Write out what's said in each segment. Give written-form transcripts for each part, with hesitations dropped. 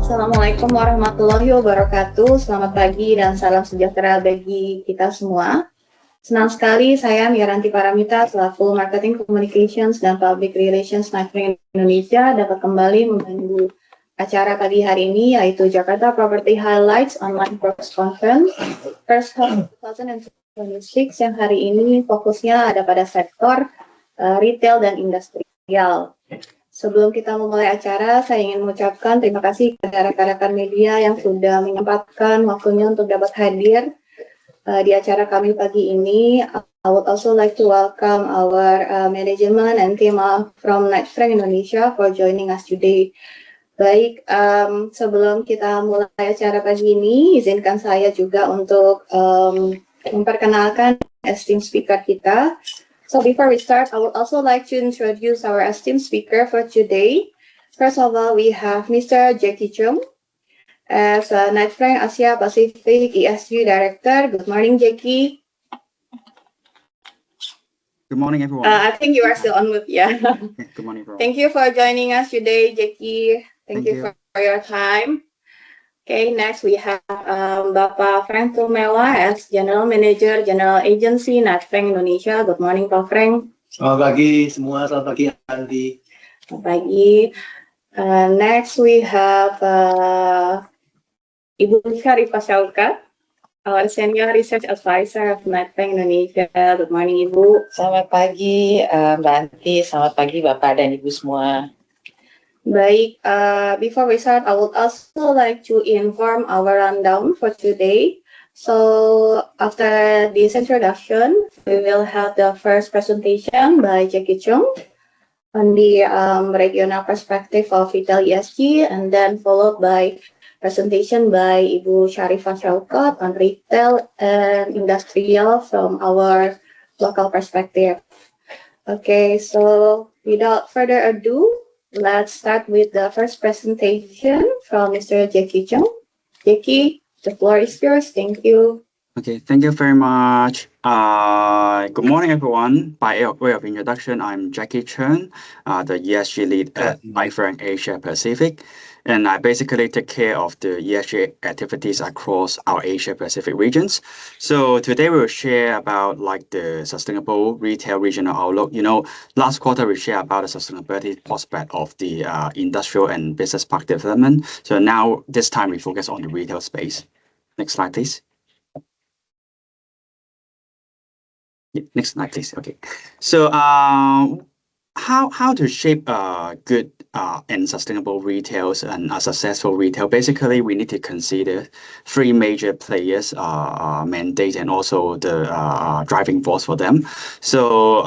Assalamualaikum warahmatullahi wabarakatuh. Selamat pagi dan salam sejahtera bagi kita semua. Senang sekali saya Miranti Paramita selaku Marketing Communications dan Public Relations Knightfrank Indonesia dapat kembali membantu acara pagi hari ini, yaitu Jakarta Property Highlights Online Press Conference First Half 2026 yang hari ini fokusnya ada pada sektor retail dan industrial. Sebelum kita memulai acara, saya ingin mengucapkan terima kasih kepada rekan-rekan media yang sudah menyempatkan waktunya untuk dapat hadir di acara kami pagi ini. I would also like to welcome our management and team from Knightfrank Indonesia for joining us today. Baik, sebelum kita mulai acara pagi ini, izinkan saya juga untuk memperkenalkan esteemed speaker kita. So before we start, I would also like to introduce our esteemed speaker for today. First of all, we have Mr. Jackie Chung as Knightfrank Asia Pacific ESG Director. Good morning, Jackie. Good morning, everyone. I think you are still on mute, yeah. Good morning, everyone. Thank you for joining us today, Jackie. Thank you for your time. Okay, next we have Bapak Frank Tumewa as General Manager General Agency Knightfrank Indonesia. Good morning, Pak Frank. Selamat pagi semua, selamat pagi Andi. Selamat pagi. Next we have Ibu Syarifah Syaukat, our Senior Research Advisor of Knightfrank Indonesia. Good morning, Ibu. Selamat pagi Mbak Anti, selamat pagi Bapak dan Ibu semua. Baik, before we start, I would also like to inform our rundown for today. So after this introduction, we will have the first presentation by Jackie Chung on the regional perspective of retail ESG, and then followed by presentation by Ibu Syarifah Syaukat on retail and industrial from our local perspective. Okay, so without further ado, let's start with the first presentation from Mr. Jackie Chung. Jackie, the floor is yours. Thank you. Okay, thank you very much. Good morning, everyone. By way of introduction, I'm Jackie Chung, the ESG lead at Knightfrank Asia Pacific. And I basically take care of the ESG activities across our Asia Pacific regions. So today we will share about like the sustainable retail regional outlook. You know, last quarter we shared about the sustainability prospect of the industrial and business park development. So now this time we focus on the retail space. Next slide, please. Yeah, next slide, please. Okay. So how to shape good and sustainable retails and a successful retail? Basically, we need to consider three major players mandate and also the driving force for them. So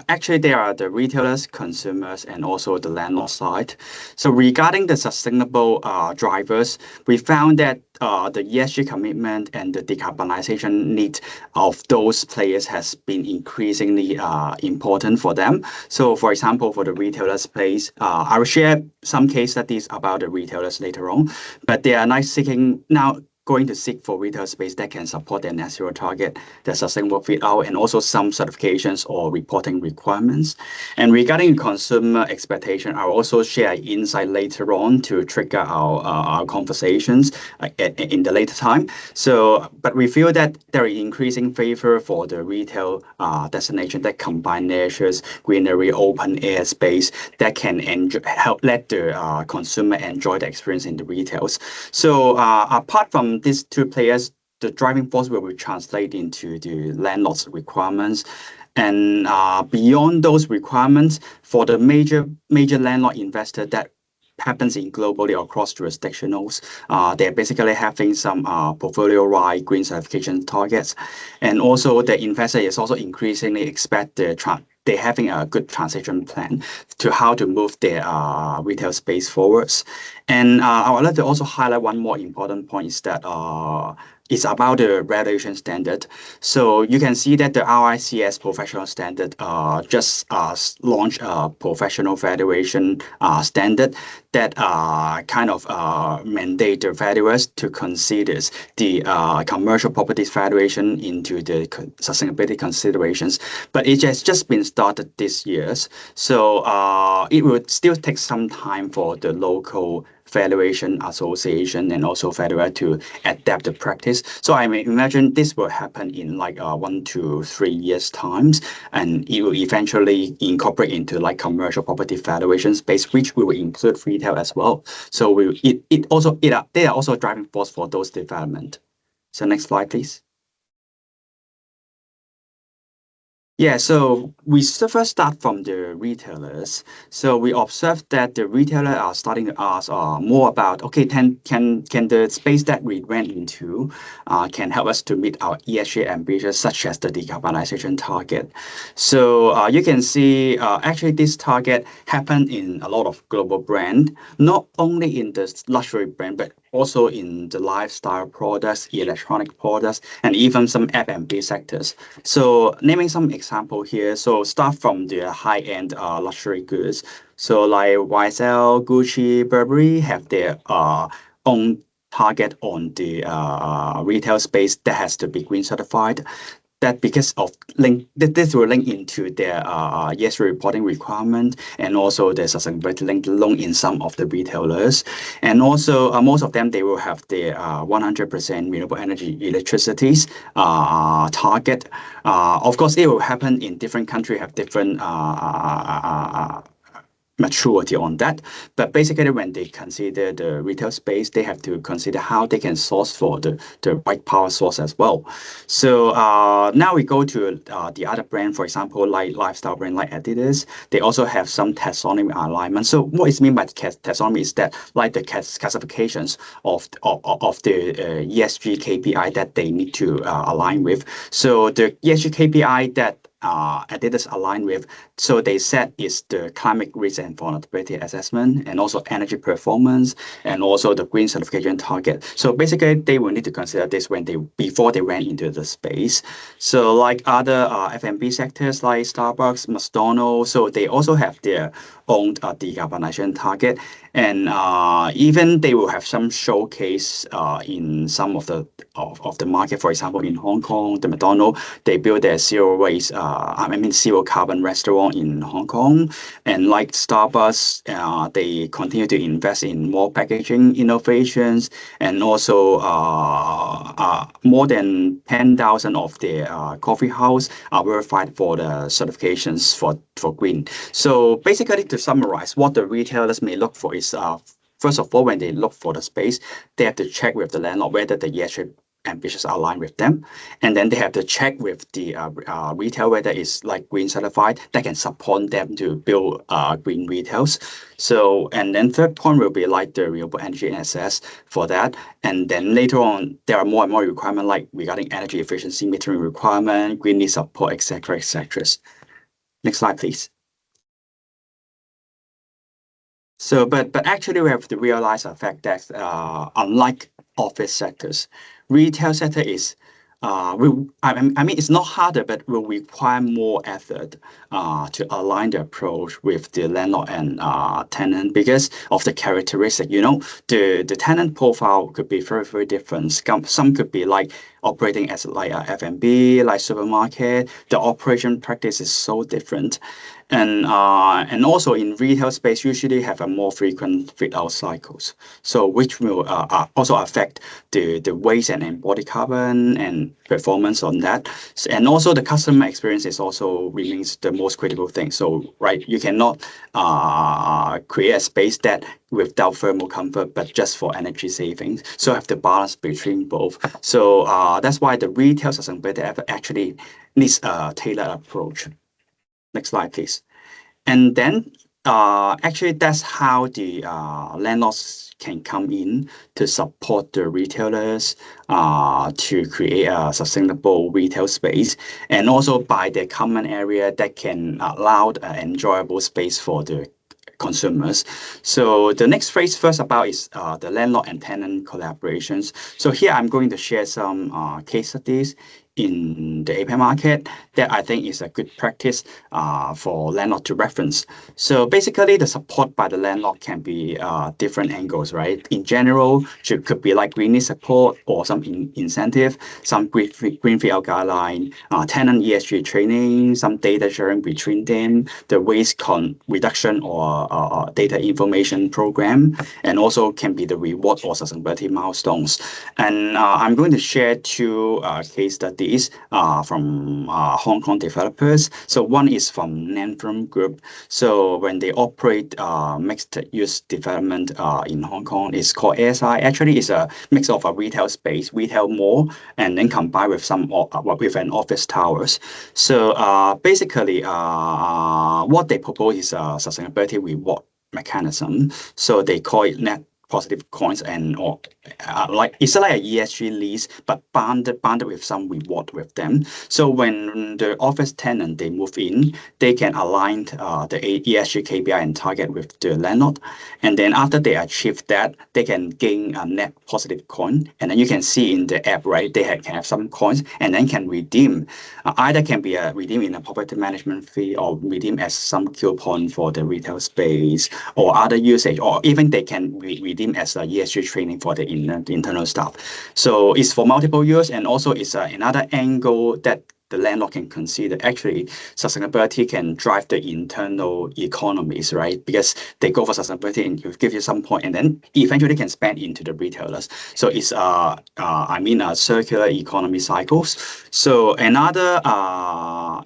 actually, there are the retailers, consumers, and also the landlord side. So regarding the sustainable drivers, we found that the ESG commitment and the decarbonization need of those players has been increasingly important for them. So for example, for the retailer space, I will share some case studies about the retailers later on, but they are now going to seek for retail space that can support their net zero target, their sustainable fit out, and also some certifications or reporting requirements. And regarding consumer expectation, I'll also share insight later on to trigger our conversations in the later time. So, but we feel that there is increasing favor for the retail destination that combine natures, greenery, open air space that can help let the consumer enjoy the experience in the retails. So apart from these two players, the driving force will be translated into the landlord's requirements. And beyond those requirements, for the major landlord investor that happens in globally across jurisdictionals, they're basically having some portfolio-wide green certification targets. And also the investor is also increasingly expect they're having a good transition plan to how to move their retail space forwards. And I would like to also highlight one more important point is that it's about the valuation standard. So you can see that the RICS professional standard just launched a professional valuation standard that kind of mandate the valuers to consider the commercial properties valuation into the sustainability considerations. But it has just been started this year. So it will still take some time for the local valuation association and also federal to adapt the practice. So I may imagine this will happen in like 1 to 3 years times, and it will eventually incorporate into like commercial property valuation space, which will include retail as well. So they are also driving force for those development. So next slide, please. Yeah, so we first start from the retailers. So we observed that the retailers are starting to ask more about, okay, can the space that we went into can help us to meet our ESG ambitions, such as the decarbonization target. So you can see actually this target happened in a lot of global brand, not only in the luxury brand, but also in the lifestyle products, electronic products, and even some F&B sectors. So naming some example here, so start from the high-end luxury goods. So like YSL, Gucci, Burberry have their own target on the retail space that has to be green certified. That because of this will link into their ESG reporting requirement, and also the sustainability link along in some of the retailers. And also most of them, they will have their 100% renewable energy electricities target. Of course, it will happen in different countries, have different maturity on that. But basically, when they consider the retail space, they have to consider how they can source for the right power source as well. So now we go to the other brand, for example, like lifestyle brand like Adidas. They also have some taxonomy alignment. So what is meant by taxonomy is that like the classifications of the ESG KPI that they need to align with. So the ESG KPI that Adidas align with, so they said is the climate risk and vulnerability assessment, and also energy performance, and also the green certification target. So basically, they will need to consider this before they went into the space. So like other F&B sectors like Starbucks, McDonald's, so they also have their own decarbonization target, and even they will have some showcase in some of the market. For example, in Hong Kong, the McDonald's, they build their zero waste zero carbon restaurant in Hong Kong. And like Starbucks, they continue to invest in more packaging innovations, and also more than 10,000 of their coffee house are verified for the certifications for green. So basically, to summarize, what the retailers may look for is first of all, when they look for the space, they have to check with the landlord whether the ESG ambitions align with them, and then they have to check with the retail whether it's like green certified that can support them to build green retails. So, and then third point will be like the renewable energy access for that, and then later on there are more and more requirements like regarding energy efficiency metering requirement, green need support, etc., etc. Next slide, please. So, but actually we have to realize the fact that unlike office sectors, retail sector is I mean, it's not harder, but will require more effort to align the approach with the landlord and tenant because of the characteristic. You know, the tenant profile could be very, very different. Some could be like operating as like a F&B, like supermarket. The operation practice is so different. And also in retail space, usually have a more frequent fit-out cycles. So which will also affect the waste and embodied carbon and performance on that. And also the customer experience is also remains the most critical thing. So right, you cannot create a space that without thermal comfort, but just for energy savings. So have to balance between both. So that's why the retail sustainability effort actually needs a tailored approach. Next slide, please. And then actually that's how the landlords can come in to support the retailers to create a sustainable retail space, and also by the common area that can allow an enjoyable space for the consumers. So the next phrase first about is the landlord and tenant collaborations. So here I'm going to share some case studies in the APAC market that I think is a good practice for landlord to reference. So basically, the support by the landlord can be different angles, right? In general, could be like greening support or some incentive, some greenfield guideline, tenant ESG training, some data sharing between them, the waste reduction or data information program, and also can be the reward or sustainability milestones. And I'm going to share two case studies from Hong Kong developers. So one is from Nanfrom Group. So when they operate mixed use development in Hong Kong, it's called ASI. Actually, it's a mix of a retail space, retail mall, and then combined with some with an office towers. So basically, what they propose is a sustainability reward mechanism. So they call it net positive coins and like it's like a ESG lease, but bonded with some reward with them. So when the office tenant they move in, they can align the ESG KPI and target with the landlord, and then after they achieve that, they can gain a net positive coin. And then you can see in the app, right? They can have some coins and then can redeem. Either can be redeem in a property management fee or redeem as some coupon for the retail space or other usage, or even they can redeem as a ESG training for the internal staff. So it's for multiple years, and also it's another angle that the landlord can consider. Actually, sustainability can drive the internal economies, right? Because they go for sustainability and give you some point, and then eventually can spend into the retailers. So it's a circular economy cycles. So another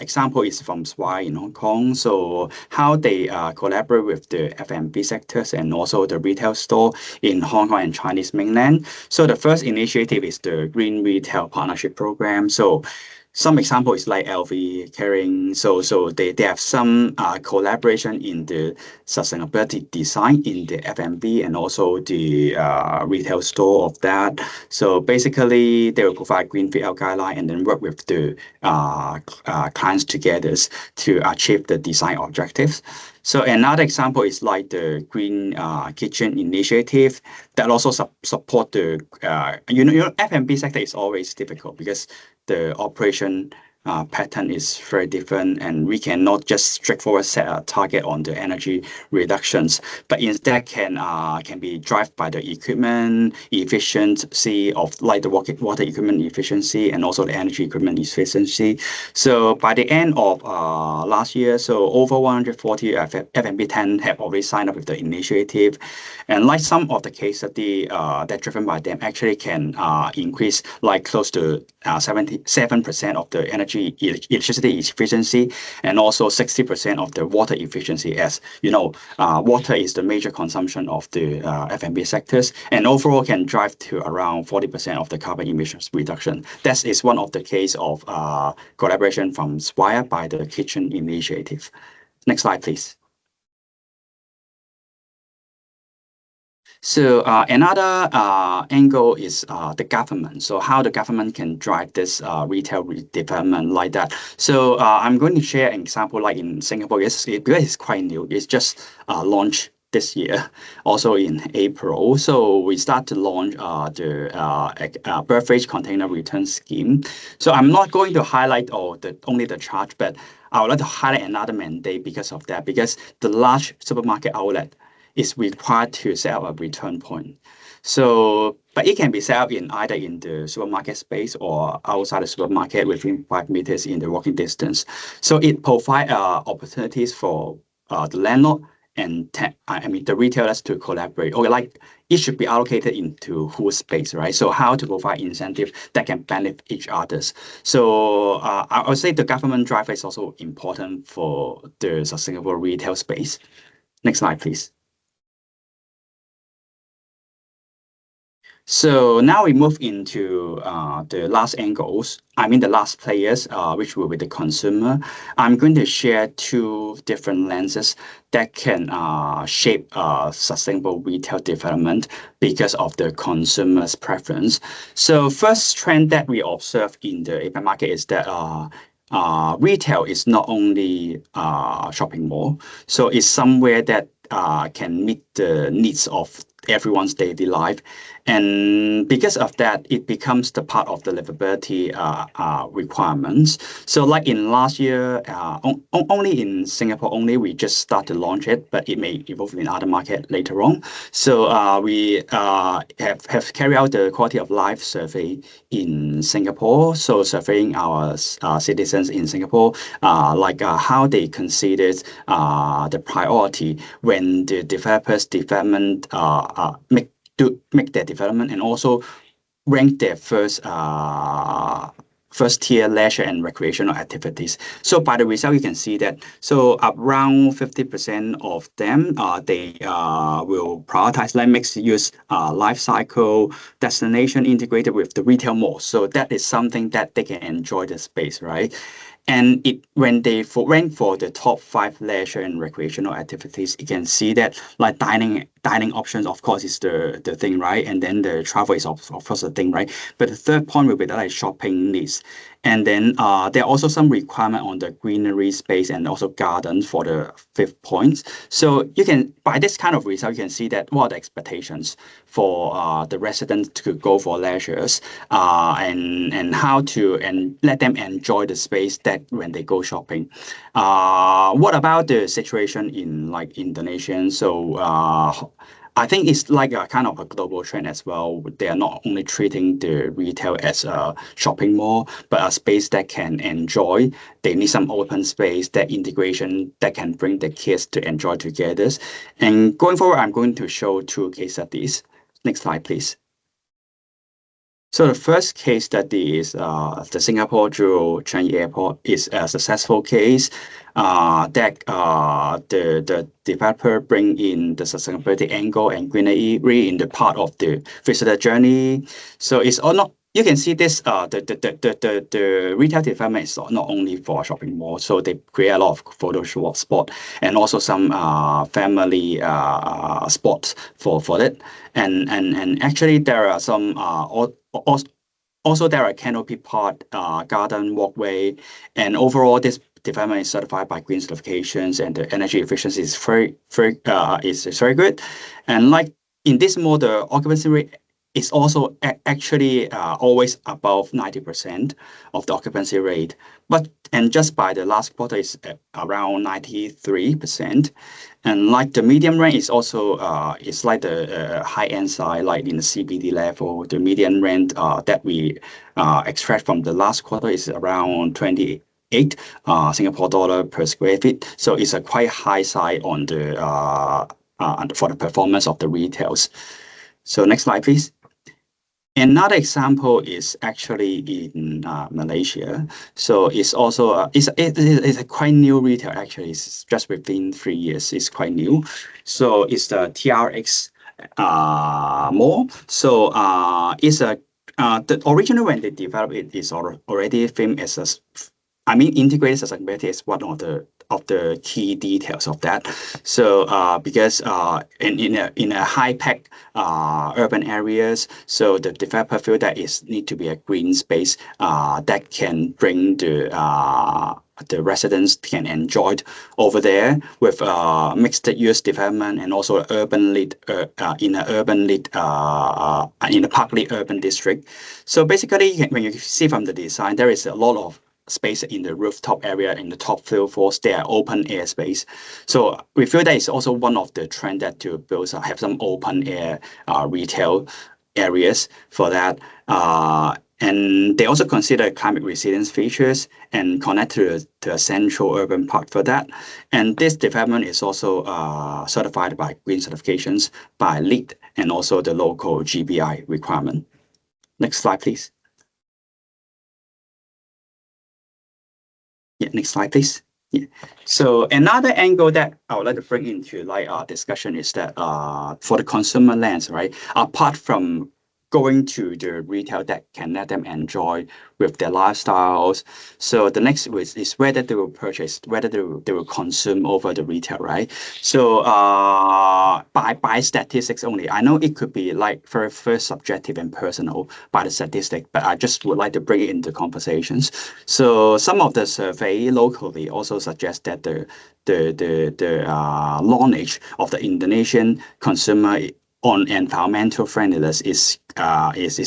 example is from Swire in Hong Kong. So how they collaborate with the F&B sectors and also the retail store in Hong Kong and Chinese mainland. So the first initiative is the Green Retail Partnership Program. So some example is like LV, Kering. So they have some collaboration in the sustainability design in the F&B and also the retail store of that. So basically, they will provide greenfield guideline and then work with the clients together to achieve the design objectives. So another example is like the Green Kitchen Initiative that also support the F&B sector is always difficult because the operation pattern is very different, and we cannot just straightforward set a target on the energy reductions, but instead can be driven by the equipment efficiency of like the water equipment efficiency and also the energy equipment efficiency. So by the end of last year, so over 140 F&B tenants have already signed up with the initiative, and like some of the case study that driven by them actually can increase like close to 77% of the electricity efficiency and also 60% of the water efficiency. As you know, water is the major consumption of the F&B sectors, and overall can drive to around 40% of the carbon emissions reduction. That is one of the case of collaboration from Swire by the Kitchen Initiative. Next slide, please. So another angle is the government. So how the government can drive this retail development like that. So I'm going to share an example like in Singapore. Because it's quite new. It's just launched this year, also in April. So we start to launch the beverage container return scheme. So I'm not going to highlight only the charge, but I would like to highlight another mandate because of that, because the large supermarket outlet is required to set up a return point. So, but it can be set up either in the supermarket space or outside the supermarket within 5 meters in the walking distance. So it provides opportunities for the landlord and the retailers to collaborate. Or like it should be allocated into whole space, right? So how to provide incentive that can benefit each others. So I would say the government driver is also important for the sustainable retail space. Next slide, please. So now we move into the last angles. The last players, which will be the consumer. I'm going to share two different lenses that can shape sustainable retail development because of the consumer's preference. So first trend that we observe in the APAC market is that retail is not only shopping mall. So it's somewhere that can meet the needs of everyone's daily life. And because of that, it becomes the part of the livability requirements. So like in last year, only in Singapore only, we just start to launch it, but it may evolve in other market later on. So we have carried out the quality of life survey in Singapore. So surveying our citizens in Singapore, like how they considered the priority when the developers development make their development, and also rank their first tier leisure and recreational activities. So by the result, you can see that around 50% of them they will prioritize like mixed use life cycle destination integrated with the retail mall. So that is something that they can enjoy the space, right? And when they rank for the top 5 leisure and recreational activities, you can see that like dining options, of course, is the thing, right? And then the travel is of course the thing, right? But the third point will be that like shopping needs. And then there are also some requirement on the greenery space and also gardens for the 5th point. So you can, by this kind of result, you can see that what are the expectations for the residents to go for leisures and how to let them enjoy the space that when they go shopping. What about the situation in like Indonesia? So I think it's like a kind of a global trend as well. They are not only treating the retail as a shopping mall, but a space that can enjoy. They need some open space, that integration that can bring the kids to enjoy together. And going forward, I'm going to show 2 case studies. Next slide, please. So the first case study is the Singapore Jewel Changi Airport is a successful case that the developer bring in the sustainability angle and greenery in the part of the visitor journey. So it's all not. You can see this, the retail development is not only for a shopping mall, so they create a lot of photo spot and also some family spots for it. And actually there are some also there are canopy part, garden walkway, and overall this development is certified by green certifications, and the energy efficiency is very good. And like in this model, occupancy rate is also actually always above 90% of the occupancy rate. And just by the last quarter is around 93%. And like the medium rent is also it's like the high end side, like in the CBD level. The median rent that we extract from the last quarter is around 28 Singapore dollar per square feet. So it's a quite high side on the for the performance of the retails. So next slide, please. Another example is actually in Malaysia. So it's also it's a quite new retail. Actually, it's just within 3 years. It's quite new. So it's the TRX mall. So it's the original when they developed it is already framed as a, integrated sustainability is one of the key details of that. So because in a high pack urban areas, so the developer feel that it need to be a green space that can bring the residents can enjoy it over there with mixed use development and also urban lit in a partly urban district. So basically, when you see from the design, there is a lot of space in the rooftop area in the top floors. They are open air space. So we feel that it's also one of the trend that to build have some open air retail areas for that. And they also consider climate resilience features and connect to a central urban park for that. And this development is also certified by green certifications by LEED and also the local GBI requirement. Next slide, please. Yeah, next slide, please. Yeah. So another angle that I would like to bring into like our discussion is that for the consumer lens, right? Apart from going to the retail that can let them enjoy with their lifestyles. So the next is whether they will purchase, whether they will consume over the retail, right? So by statistics only, I know it could be like very first subjective and personal by the statistic, but I just would like to bring it into conversations. So some of the survey locally also suggest that the knowledge of the Indonesian consumer on environmental friendliness is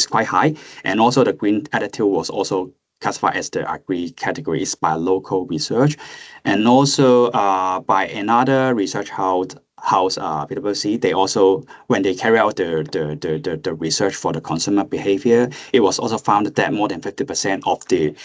quite high, and also the green attitude was also classified as the agri categories by local research, and also by another research house PwC. They also, when they carry out the research for the consumer behavior, it was also found that more than 50% of the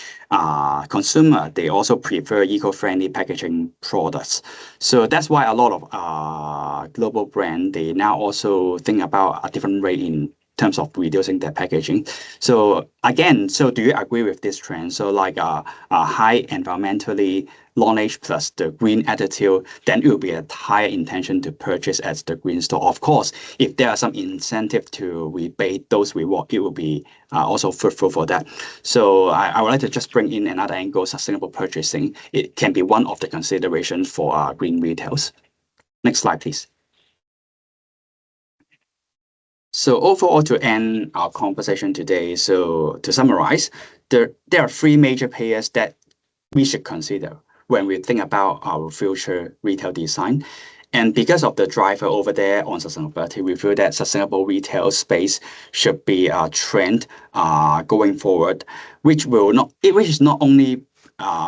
consumer, they also prefer eco-friendly packaging products. So that's why a lot of global brand, they now also think about a different rate in terms of reducing their packaging. So again, so do you agree with this trend? So like a high environmentally knowledge plus the green attitude, then it will be a higher intention to purchase at the green store. Of course, if there are some incentive to rebate those rewards, it will be also fruitful for that. So I would like to just bring in another angle, sustainable purchasing. It can be one of the considerations for green retails. Next slide, please. So overall, to end our conversation today, so to summarize, there are three major players that we should consider when we think about our future retail design. And because of the driver over there on sustainability, we feel that sustainable retail space should be a trend going forward, which is not only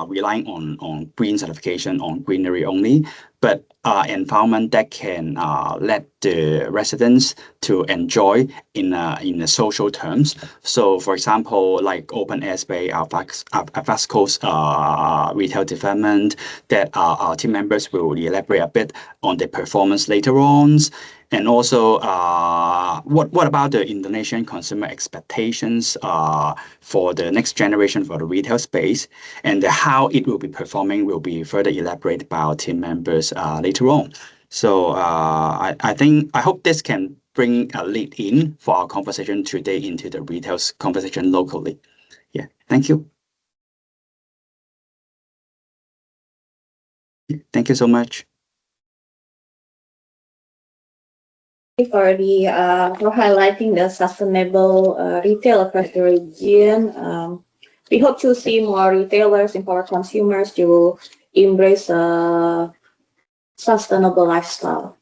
relying on green certification, on greenery only, but environment that can let the residents to enjoy in a social terms. So, for example, like open airspace, our West Coast retail development, that our team members will elaborate a bit on the performance later on. And also, what about the Indonesian consumer expectations for the next generation for the retail space, and how it will be performing will be further elaborated by our team members later on. So I hope this can bring a lead in for our conversation today into the retail conversation locally. Yeah, thank you. Thank you so much. For highlighting the sustainable retail across the region. We hope to see more retailers empower consumers to embrace a sustainable lifestyle.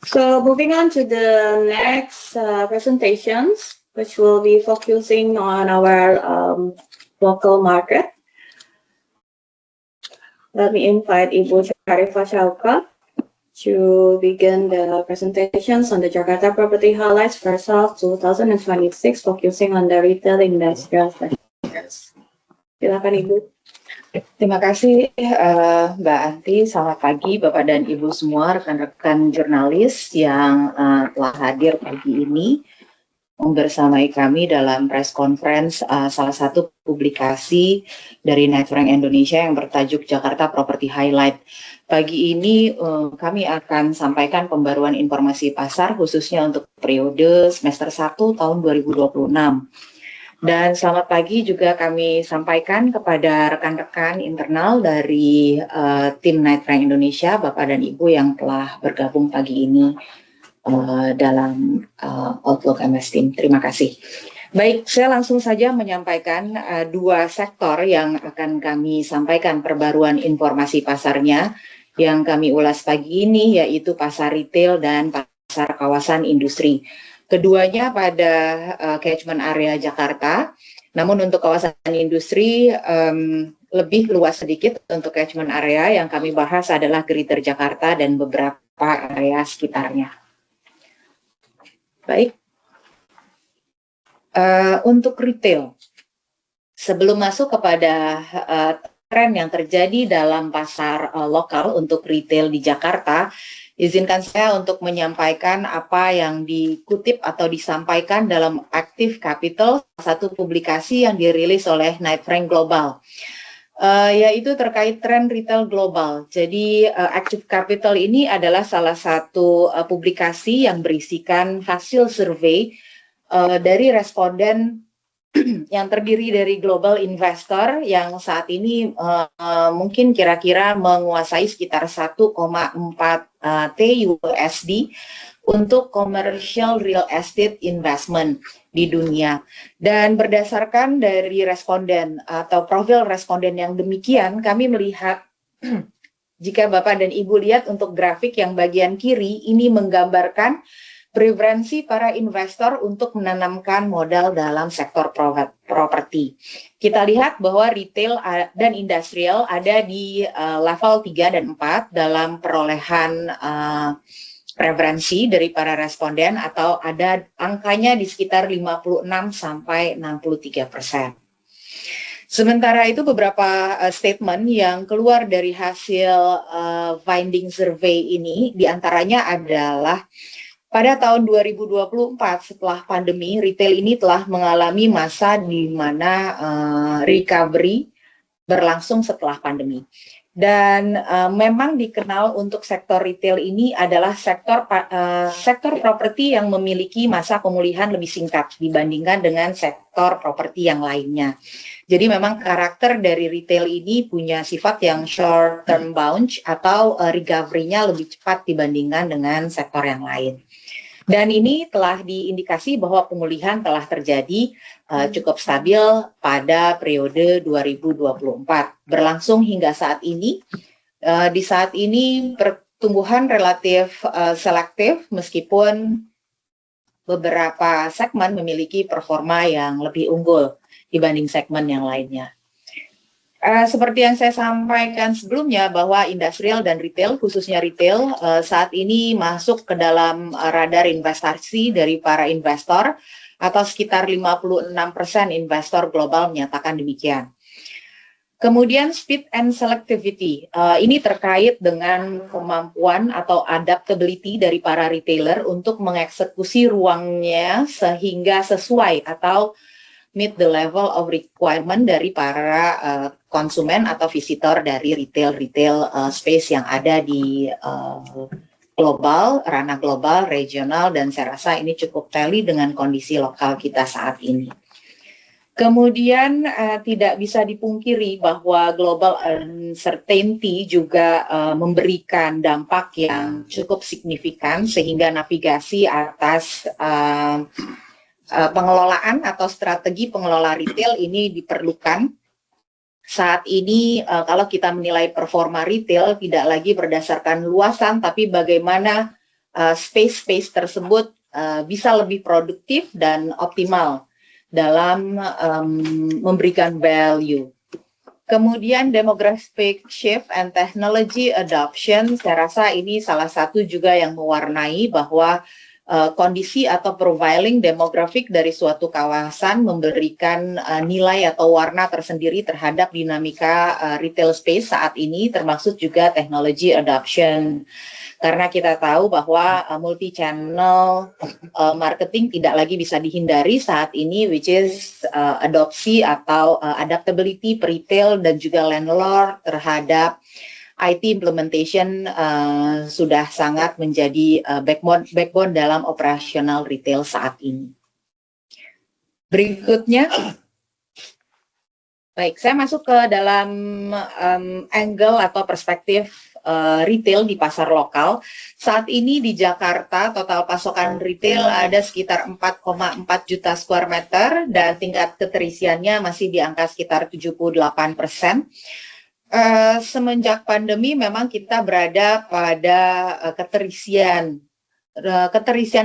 So moving on to the next presentations, which will be focusing on our local market. Let me invite Ibu Syarifah Syauqa to begin the presentations on the Jakarta Property Highlights first half 2026, focusing on the retail industrial sectors. Silakan Ibu. Terima kasih Mbak Anti. Selamat pagi Bapak dan Ibu semua, rekan-rekan jurnalis yang telah hadir pagi ini membersamai kami dalam press conference salah satu publikasi dari Knight Frank Indonesia yang bertajuk Jakarta Property Highlight. Pagi ini kami akan sampaikan pembaruan informasi pasar khususnya untuk periode semester 1 tahun 2026. Dan selamat pagi juga kami sampaikan kepada rekan-rekan internal dari tim Knight Frank Indonesia, Bapak dan Ibu yang telah bergabung pagi ini dalam Outlook MS Team. Terima kasih. Baik, saya langsung saja menyampaikan dua sektor yang akan kami sampaikan perbaruan informasi pasarnya yang kami ulas pagi ini, yaitu pasar retail dan pasar kawasan industri. Keduanya pada catchment area Jakarta, namun untuk kawasan industri lebih luas sedikit. Untuk catchment area yang kami bahas adalah Greater Jakarta dan beberapa area sekitarnya. Baik, untuk retail, sebelum masuk kepada tren yang terjadi dalam pasar lokal untuk retail di Jakarta, izinkan saya untuk menyampaikan apa yang dikutip atau disampaikan dalam Active Capital, satu publikasi yang dirilis oleh Knight Frank Global, yaitu terkait tren retail global. Jadi Active Capital ini adalah salah satu publikasi yang berisikan hasil survei dari responden yang terdiri dari global investor yang saat ini mungkin kira-kira menguasai sekitar 1,4 T USD untuk commercial real estate investment di dunia. Dan berdasarkan dari responden atau profil responden yang demikian, kami melihat jika Bapak dan Ibu lihat untuk grafik yang bagian kiri, ini menggambarkan preferensi para investor untuk menanamkan modal dalam sektor properti. Kita lihat bahwa retail dan industrial ada di level 3 dan 4 dalam perolehan preferensi dari para responden, atau ada angkanya di sekitar 56 sampai 63%. Sementara itu beberapa statement yang keluar dari hasil finding survey ini diantaranya adalah pada tahun 2024 setelah pandemi, retail ini telah mengalami masa di mana recovery berlangsung setelah pandemi. Dan memang dikenal untuk sektor retail ini adalah sektor properti yang memiliki masa pemulihan lebih singkat dibandingkan dengan sektor properti yang lainnya. Jadi memang karakter dari retail ini punya sifat yang short term bounce atau recovery-nya lebih cepat dibandingkan dengan sektor yang lain. Dan ini telah diindikasi bahwa pemulihan telah terjadi cukup stabil pada periode 2024. Berlangsung hingga saat ini. Di saat ini pertumbuhan relatif selektif meskipun beberapa segmen memiliki performa yang lebih unggul dibanding segmen yang lainnya. Seperti yang saya sampaikan sebelumnya bahwa industrial dan retail, khususnya retail, saat ini masuk ke dalam radar investasi dari para investor, atau sekitar 56% investor global menyatakan demikian. Kemudian speed and selectivity, ini terkait dengan kemampuan atau adaptability dari para retailer untuk mengeksekusi ruangnya sehingga sesuai atau meet the level of requirement dari para konsumen atau visitor dari retail space yang ada di global, ranah global, regional, dan saya rasa ini cukup tally dengan kondisi lokal kita saat ini. Kemudian tidak bisa dipungkiri bahwa global uncertainty juga memberikan dampak yang cukup signifikan sehingga navigasi atas pengelolaan atau strategi pengelola retail ini diperlukan. Saat ini kalau kita menilai performa retail tidak lagi berdasarkan luasan, tapi bagaimana space tersebut bisa lebih produktif dan optimal dalam memberikan value. Kemudian demographic shift and technology adoption, saya rasa ini salah satu juga yang mewarnai bahwa kondisi atau profiling demografik dari suatu kawasan memberikan nilai atau warna tersendiri terhadap dinamika retail space saat ini, termasuk juga teknologi adoption. Karena kita tahu bahwa multi-channel marketing tidak lagi bisa dihindari saat ini, which is adopsi atau adaptability retail dan juga landlord terhadap IT implementation sudah sangat menjadi backbone dalam operasional retail saat ini. Berikutnya, baik, saya masuk ke dalam angle atau perspektif retail di pasar lokal. Saat ini di Jakarta total pasokan retail ada sekitar 4,4 juta square meter dan tingkat keterisiannya masih di angka sekitar 78%. Semenjak pandemi memang kita berada pada keterisian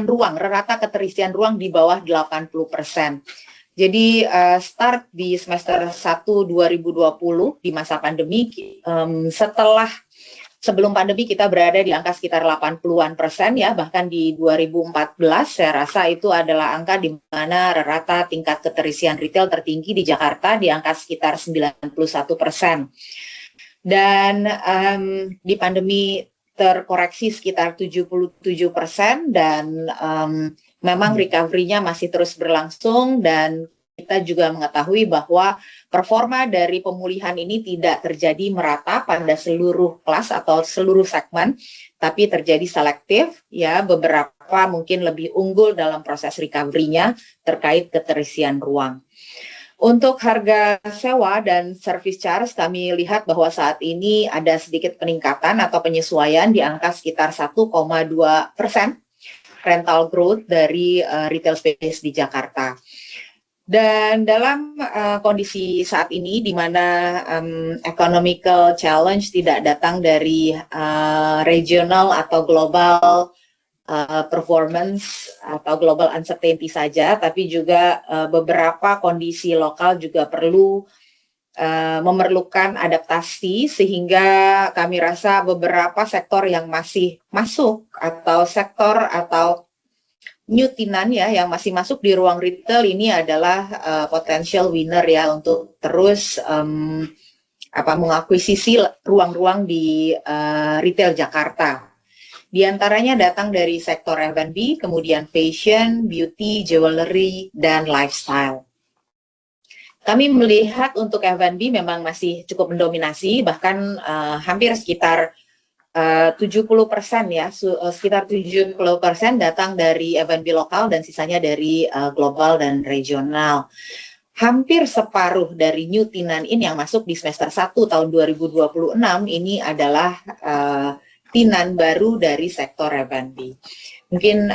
ruang, rata keterisian ruang di bawah 80%. Jadi start di semester 1 2020 di masa pandemi, sebelum pandemi kita berada di angka sekitar 80-an% ya, bahkan di 2014 saya rasa itu adalah angka di mana rata tingkat keterisian retail tertinggi di Jakarta di angka sekitar 91%. Dan di pandemi terkoreksi sekitar 77% dan memang recovery-nya masih terus berlangsung dan kita juga mengetahui bahwa performa dari pemulihan ini tidak terjadi merata pada seluruh kelas atau seluruh segmen, tapi terjadi selektif, ya, beberapa mungkin lebih unggul dalam proses recovery-nya terkait keterisian ruang. Untuk harga sewa dan service charge, kami lihat bahwa saat ini ada sedikit peningkatan atau penyesuaian di angka sekitar 1,2% rental growth dari retail space di Jakarta. Dan dalam kondisi saat ini, di mana economical challenge tidak datang dari regional atau global performance atau global uncertainty saja, tapi juga beberapa kondisi lokal juga perlu memerlukan adaptasi, sehingga kami rasa beberapa sektor yang masih masuk atau sektor atau new tenant ya yang masih masuk di ruang retail ini adalah potential winner ya untuk terus mengakuisisi ruang-ruang di retail Jakarta. Di antaranya datang dari sektor F&B, kemudian fashion, beauty, jewelry, dan lifestyle. Kami melihat untuk F&B memang masih cukup mendominasi, bahkan hampir sekitar 70% ya, sekitar 70% datang dari F&B lokal dan sisanya dari global dan regional. Hampir separuh dari new tenant in yang masuk di semester 1 tahun 2026 ini adalah tenant baru dari sektor F&B. Mungkin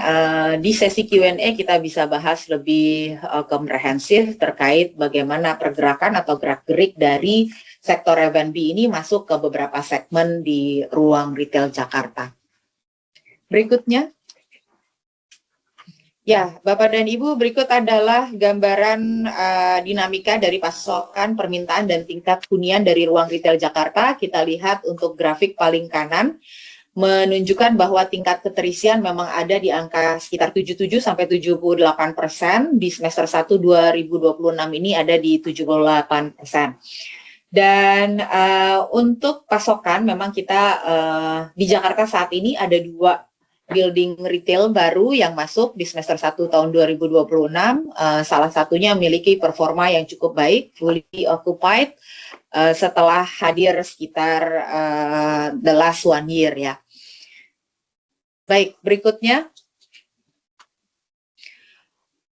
di sesi Q&A kita bisa bahas lebih komprehensif terkait bagaimana pergerakan atau gerak-gerik dari sektor F&B ini masuk ke beberapa segmen di ruang retail Jakarta. Berikutnya. Ya, Bapak dan Ibu, berikut adalah gambaran dinamika dari pasokan, permintaan, dan tingkat hunian dari ruang retail Jakarta. Kita lihat untuk grafik paling kanan, menunjukkan bahwa tingkat keterisian memang ada di angka sekitar 77-78%, di semester 1 2026 ini ada di 78%. Dan untuk pasokan memang kita di Jakarta saat ini ada 2 building retail baru yang masuk di semester 1 tahun 2026, salah satunya memiliki performa yang cukup baik, fully occupied, setelah hadir sekitar the last 1 year ya. Baik, berikutnya.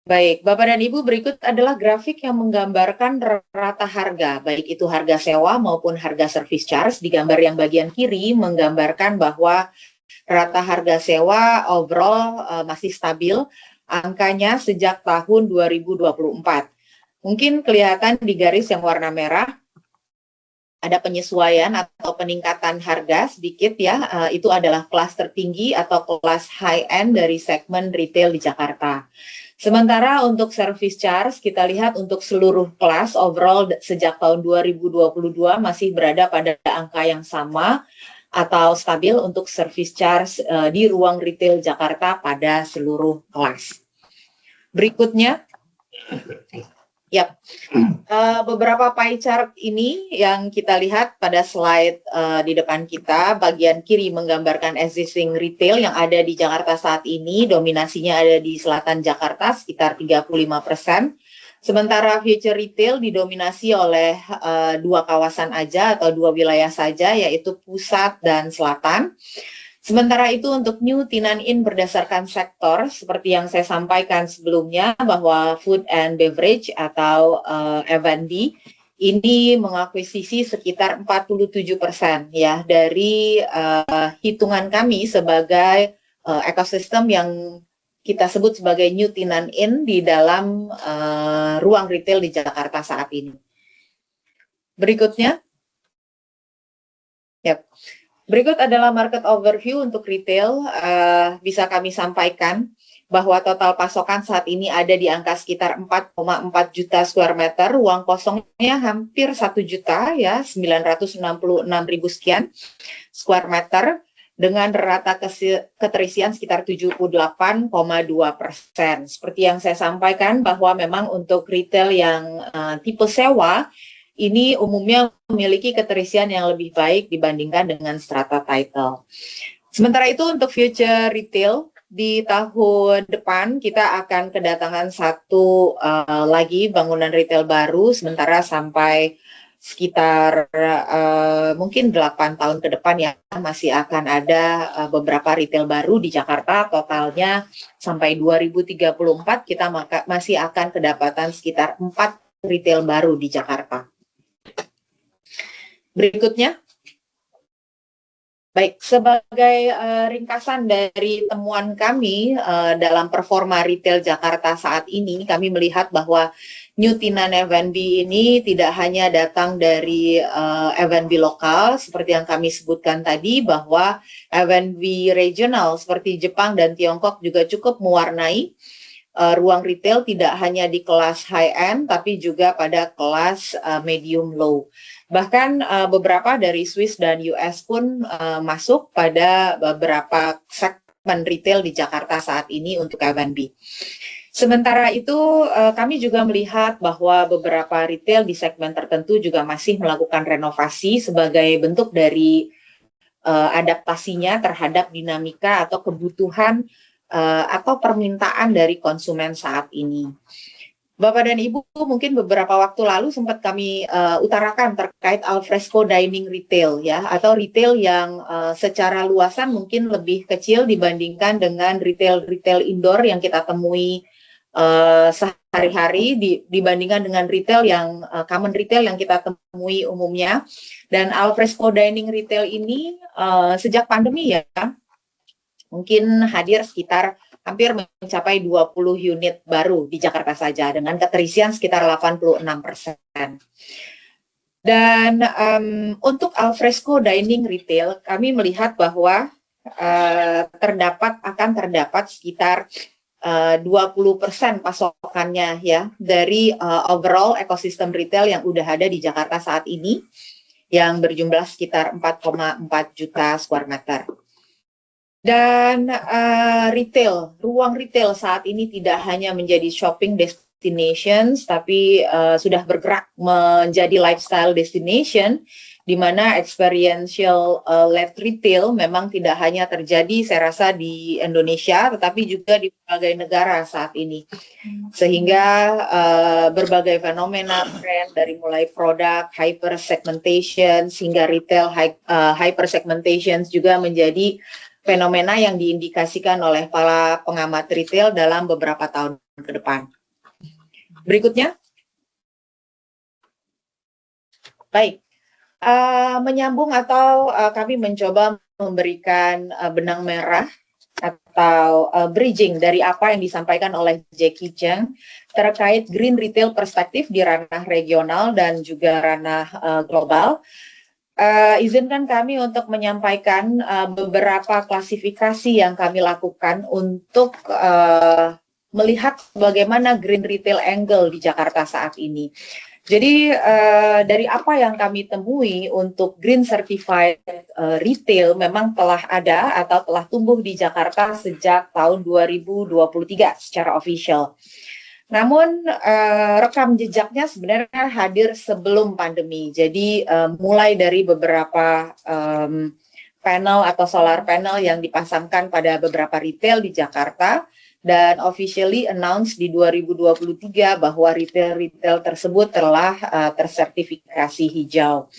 Baik, Bapak dan Ibu, berikut adalah grafik yang menggambarkan rata harga, baik itu harga sewa maupun harga service charge. Di gambar yang bagian kiri menggambarkan bahwa rata harga sewa overall masih stabil, angkanya sejak tahun 2024. Mungkin kelihatan di garis yang warna merah, ada penyesuaian atau peningkatan harga sedikit ya, itu adalah kelas tertinggi atau kelas high-end dari segmen retail di Jakarta. Sementara untuk service charge, kita lihat untuk seluruh kelas overall sejak tahun 2022 masih berada pada angka yang sama atau stabil untuk service charge di ruang retail Jakarta pada seluruh kelas. Berikutnya. Yap, beberapa pie chart ini yang kita lihat pada slide di depan kita, bagian kiri menggambarkan existing retail yang ada di Jakarta saat ini, dominasinya ada di selatan Jakarta sekitar 35%, sementara future retail didominasi oleh 2 kawasan aja atau 2 wilayah saja, yaitu pusat dan selatan. Sementara itu untuk new tenant in berdasarkan sektor, seperti yang saya sampaikan sebelumnya bahwa food and beverage atau F&B ini mengakuisisi sekitar 47% ya dari hitungan kami sebagai ekosistem yang kita sebut sebagai new tenant in di dalam ruang retail di Jakarta saat ini. Berikutnya. Yep. Berikut adalah market overview untuk retail. Bisa kami sampaikan bahwa total pasokan saat ini ada di angka sekitar 4,4 juta square meter, ruang kosongnya hampir 1 juta ya, 966.000 sekian square meter, dengan rata keterisian sekitar 78,2%. Seperti yang saya sampaikan bahwa memang untuk retail yang tipe sewa, ini umumnya memiliki keterisian yang lebih baik dibandingkan dengan strata title. Sementara itu untuk future retail, di tahun depan kita akan kedatangan satu lagi bangunan retail baru, sementara sampai sekitar mungkin 8 tahun ke depan ya masih akan ada beberapa retail baru di Jakarta. Totalnya sampai 2034 kita masih akan kedapatan sekitar 4 retail baru di Jakarta. Berikutnya. Baik, sebagai ringkasan dari temuan kami dalam performa retail Jakarta saat ini, kami melihat bahwa new tenant F&B ini tidak hanya datang dari F&B lokal, seperti yang kami sebutkan tadi, bahwa F&B regional seperti Jepang dan Tiongkok juga cukup mewarnai ruang retail tidak hanya di kelas high-end, tapi juga pada kelas medium-low. Bahkan beberapa dari Swiss dan US pun masuk pada beberapa segmen retail di Jakarta saat ini untuk F&B. Sementara itu kami juga melihat bahwa beberapa retail di segmen tertentu juga masih melakukan renovasi sebagai bentuk dari adaptasinya terhadap dinamika atau kebutuhan atau permintaan dari konsumen saat ini. Bapak dan Ibu, mungkin beberapa waktu lalu sempat kami utarakan terkait alfresco dining retail ya, atau retail yang secara luasan mungkin lebih kecil dibandingkan dengan retail indoor yang kita temui sehari-hari dibandingkan dengan retail yang common retail yang kita temui umumnya. Dan alfresco dining retail ini sejak pandemi ya, mungkin hadir sekitar hampir mencapai 20 unit baru di Jakarta saja dengan keterisian sekitar 86%. Dan untuk alfresco dining retail, kami melihat bahwa akan terdapat sekitar 20% pasokannya ya dari overall ekosistem retail yang udah ada di Jakarta saat ini, yang berjumlah sekitar 4,4 juta square meter. Dan ruang retail saat ini tidak hanya menjadi shopping destinations, tapi sudah bergerak menjadi lifestyle destination, di mana experiential led retail memang tidak hanya terjadi saya rasa di Indonesia, tetapi juga di berbagai negara saat ini. Sehingga berbagai fenomena tren dari mulai produk hyper segmentation hingga retail hyper segmentation juga menjadi fenomena yang diindikasikan oleh para pengamat retail dalam beberapa tahun ke depan. Berikutnya. Baik, menyambung atau kami mencoba memberikan benang merah atau bridging dari apa yang disampaikan oleh Jackie Cheng terkait green retail perspektif di ranah regional dan juga ranah global. Izinkan kami untuk menyampaikan beberapa klasifikasi yang kami lakukan untuk melihat bagaimana green retail angle di Jakarta saat ini. Jadi dari apa yang kami temui untuk green certified retail memang telah ada atau telah tumbuh di Jakarta sejak tahun 2023 secara official. Namun rekam jejaknya sebenarnya hadir sebelum pandemi. Jadi mulai dari beberapa panel atau solar panel yang dipasangkan pada beberapa retail di Jakarta dan officially announced di 2023 bahwa retail tersebut telah tersertifikasi hijau.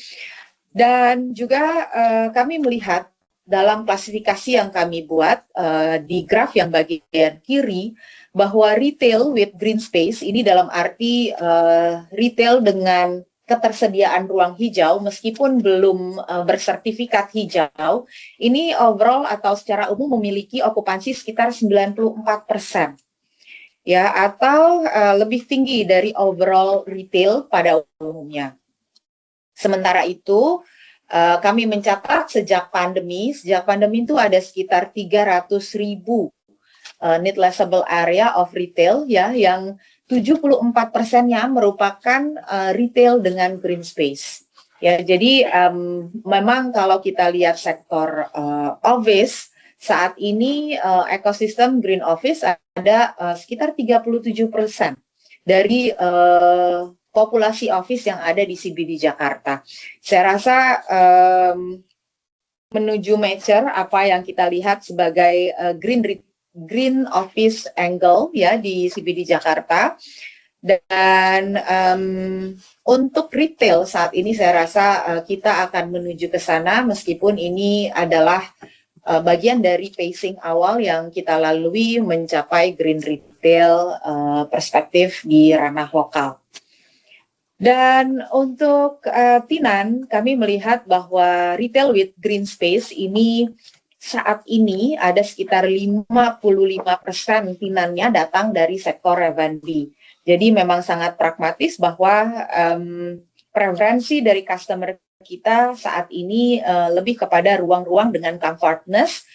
Dan juga kami melihat dalam klasifikasi yang kami buat di graf yang bagian kiri, bahwa retail with green space ini dalam arti retail dengan ketersediaan ruang hijau meskipun belum bersertifikat hijau, ini overall atau secara umum memiliki okupansi sekitar 94%. Ya, atau lebih tinggi dari overall retail pada umumnya. Sementara itu, kami mencatat sejak pandemi itu ada sekitar 300.000 net leasable area of retail ya, yang 74%-nya merupakan retail dengan green space. Ya, jadi memang kalau kita lihat sektor office saat ini ekosistem green office ada sekitar 37% dari populasi office yang ada di CBD Jakarta. Saya rasa menuju mature apa yang kita lihat sebagai green Green Office Angle ya di CBD Jakarta. Dan untuk retail saat ini saya rasa kita akan menuju ke sana meskipun ini adalah bagian dari pacing awal yang kita lalui mencapai green retail perspektif di ranah lokal. Dan untuk Tinan, kami melihat bahwa retail with green space ini saat ini ada sekitar 55% Tinannya datang dari sektor F&B. Jadi memang sangat pragmatis bahwa preferensi dari customer kita saat ini lebih kepada ruang-ruang dengan comfortness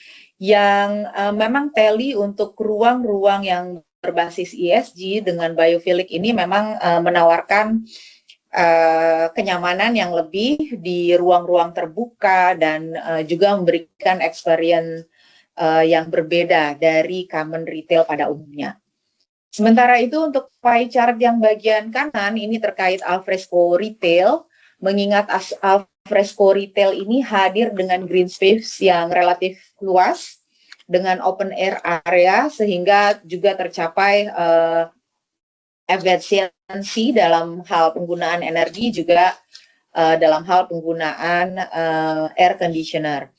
yang memang teli untuk ruang-ruang yang berbasis ESG dengan biophilic ini memang menawarkan kenyamanan yang lebih di ruang-ruang terbuka dan juga memberikan experience yang berbeda dari common retail pada umumnya. Sementara itu untuk pie chart yang bagian kanan ini terkait alfresco retail, mengingat alfresco retail ini hadir dengan green space yang relatif luas dengan open air area sehingga juga tercapai efisiensi dalam hal penggunaan energi juga dalam hal penggunaan air conditioner.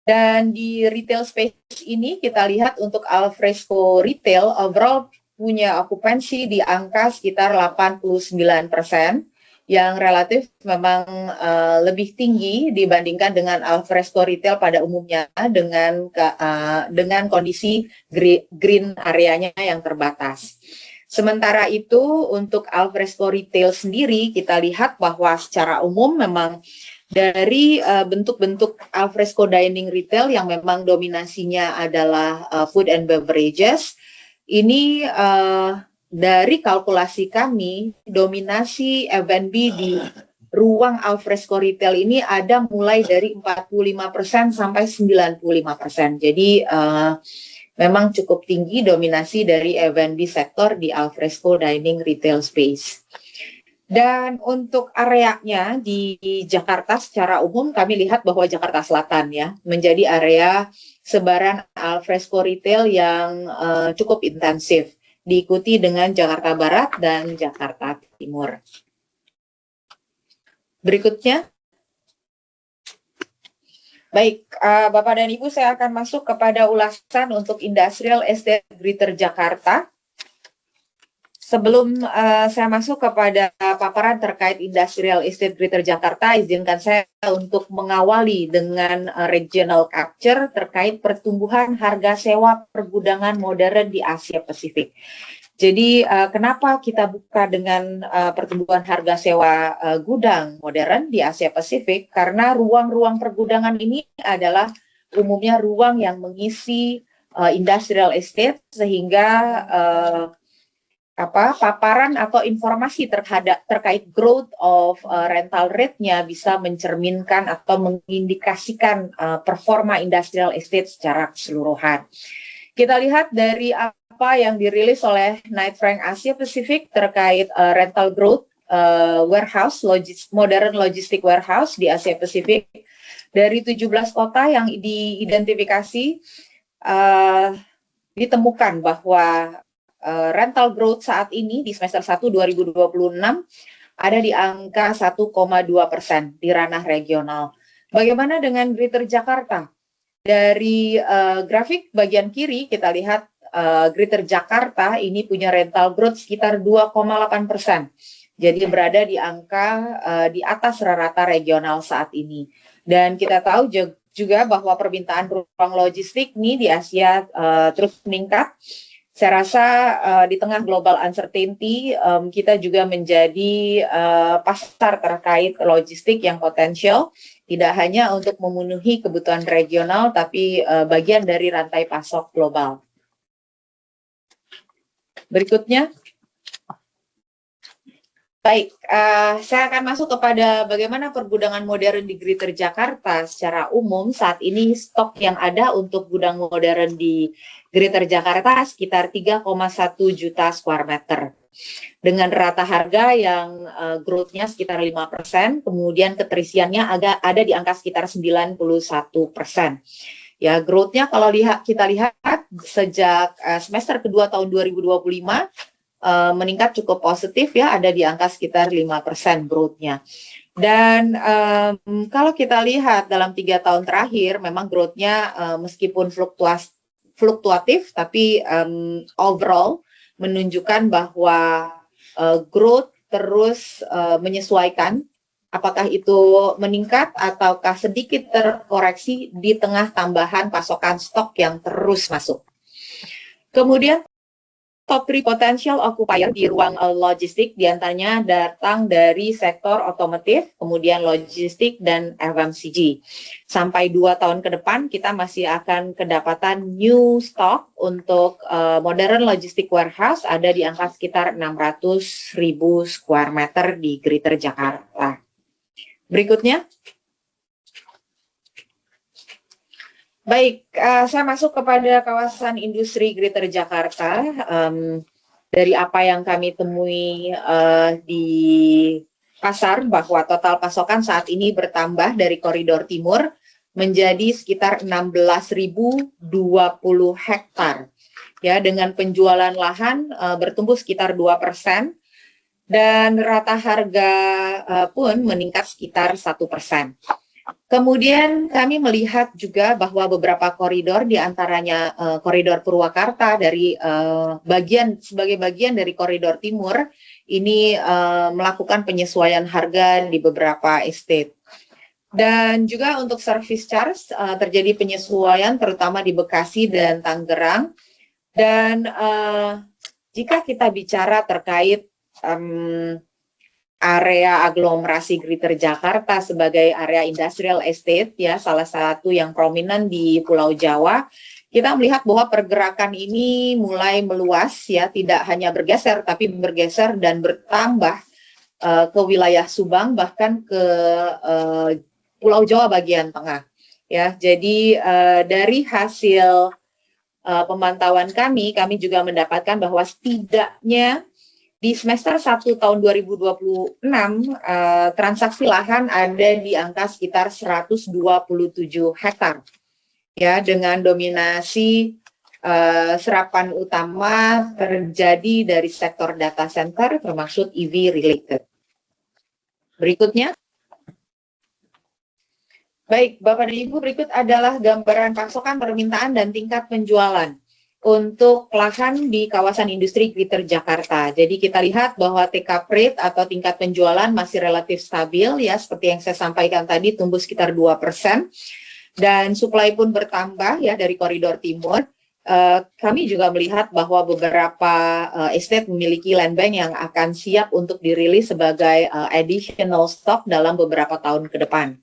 Dan di retail space ini kita lihat untuk alfresco retail overall punya okupansi di angka sekitar 89% yang relatif memang lebih tinggi dibandingkan dengan alfresco retail pada umumnya dengan kondisi green areanya yang terbatas. Sementara itu untuk alfresco retail sendiri kita lihat bahwa secara umum memang dari bentuk-bentuk alfresco dining retail yang memang dominasinya adalah food and beverages. Ini dari kalkulasi kami, dominasi F&B di ruang alfresco retail ini ada mulai dari 45% sampai 95%. Jadi memang cukup tinggi dominasi dari F&B sektor di alfresco dining retail space. Dan untuk areanya di Jakarta secara umum kami lihat bahwa Jakarta Selatan ya menjadi area sebaran alfresco retail yang cukup intensif, diikuti dengan Jakarta Barat dan Jakarta Timur. Berikutnya. Baik, Bapak dan Ibu, saya akan masuk kepada ulasan untuk Industrial Estate Greater Jakarta. Sebelum saya masuk kepada paparan terkait Industrial Estate Greater Jakarta, izinkan saya untuk mengawali dengan regional capture terkait pertumbuhan harga sewa pergudangan modern di Asia Pasifik. Jadi kenapa kita buka dengan pertumbuhan harga sewa gudang modern di Asia Pasifik? Karena ruang-ruang pergudangan ini adalah umumnya ruang yang mengisi industrial estate sehingga paparan atau informasi terkait growth of rental rate-nya bisa mencerminkan atau mengindikasikan performa industrial estate secara keseluruhan. Kita lihat dari apa yang dirilis oleh Knight Frank Asia Pacific terkait rental growth warehouse, modern logistic warehouse di Asia Pacific. Dari 17 kota yang diidentifikasi, ditemukan bahwa rental growth saat ini di semester 1 2026 ada di angka 1,2% di ranah regional. Bagaimana dengan Greater Jakarta? Dari grafik bagian kiri kita lihat Greater Jakarta ini punya rental growth sekitar 2,8%. Jadi berada di angka di atas rata-rata regional saat ini. Dan kita tahu juga bahwa permintaan ruang logistik ini di Asia terus meningkat. Saya rasa di tengah global uncertainty, kita juga menjadi pasar terkait logistik yang potensial, tidak hanya untuk memenuhi kebutuhan regional, tapi bagian dari rantai pasok global. Berikutnya. Baik, saya akan masuk kepada bagaimana pergudangan modern di Greater Jakarta secara umum. Saat ini stok yang ada untuk gudang modern di Greater Jakarta sekitar 3,1 juta square meter. Dengan rata harga yang growth-nya sekitar 5%, kemudian keterisiannya ada di angka sekitar 91%. Ya, growth-nya kalau kita lihat sejak semester kedua tahun 2025 meningkat cukup positif ya, ada di angka sekitar 5% growth-nya. Dan kalau kita lihat dalam 3 tahun terakhir, memang growth-nya meskipun fluktuatif, tapi overall menunjukkan bahwa growth terus menyesuaikan, apakah itu meningkat ataukah sedikit terkoreksi di tengah tambahan pasokan stok yang terus masuk. Kemudian top 3 potential occupier di ruang logistik diantaranya datang dari sektor otomotif, kemudian logistik dan FMCG. Sampai 2 tahun ke depan kita masih akan kedapatan new stock untuk modern logistik warehouse ada di angka sekitar 600.000 square meter di Greater Jakarta. Berikutnya. Baik, saya masuk kepada kawasan industri Greater Jakarta. Dari apa yang kami temui di pasar, bahwa total pasokan saat ini bertambah dari koridor timur menjadi sekitar 16.020 hektar. Ya, dengan penjualan lahan bertumbuh sekitar 2%, dan rata harga pun meningkat sekitar 1%. Kemudian kami melihat juga bahwa beberapa koridor, diantaranya koridor Purwakarta dari sebagai bagian dari koridor timur, ini melakukan penyesuaian harga di beberapa estate. Dan juga untuk service charge terjadi penyesuaian terutama di Bekasi dan Tangerang. Dan jika kita bicara terkait area aglomerasi Greater Jakarta sebagai area industrial estate, ya, salah satu yang prominent di Pulau Jawa, kita melihat bahwa pergerakan ini mulai meluas, ya, tidak hanya bergeser tapi bergeser dan bertambah ke wilayah Subang, bahkan ke Pulau Jawa bagian tengah, ya. Jadi dari hasil pemantauan kami juga mendapatkan bahwa setidaknya di semester 1 tahun 2026, transaksi lahan ada di angka sekitar 127 hektar. Ya, dengan dominasi serapan utama terjadi dari sektor data center termasuk EV related. Berikutnya. Baik, Bapak dan Ibu, berikut adalah gambaran pasokan, permintaan, dan tingkat penjualan untuk lahan di kawasan industri Greater Jakarta. Jadi kita lihat bahwa take-up rate atau tingkat penjualan masih relatif stabil, ya, seperti yang saya sampaikan tadi, tumbuh sekitar 2%, dan supply pun bertambah, ya, dari koridor timur. Kami juga melihat bahwa beberapa estate memiliki land bank yang akan siap untuk dirilis sebagai additional stock dalam beberapa tahun ke depan.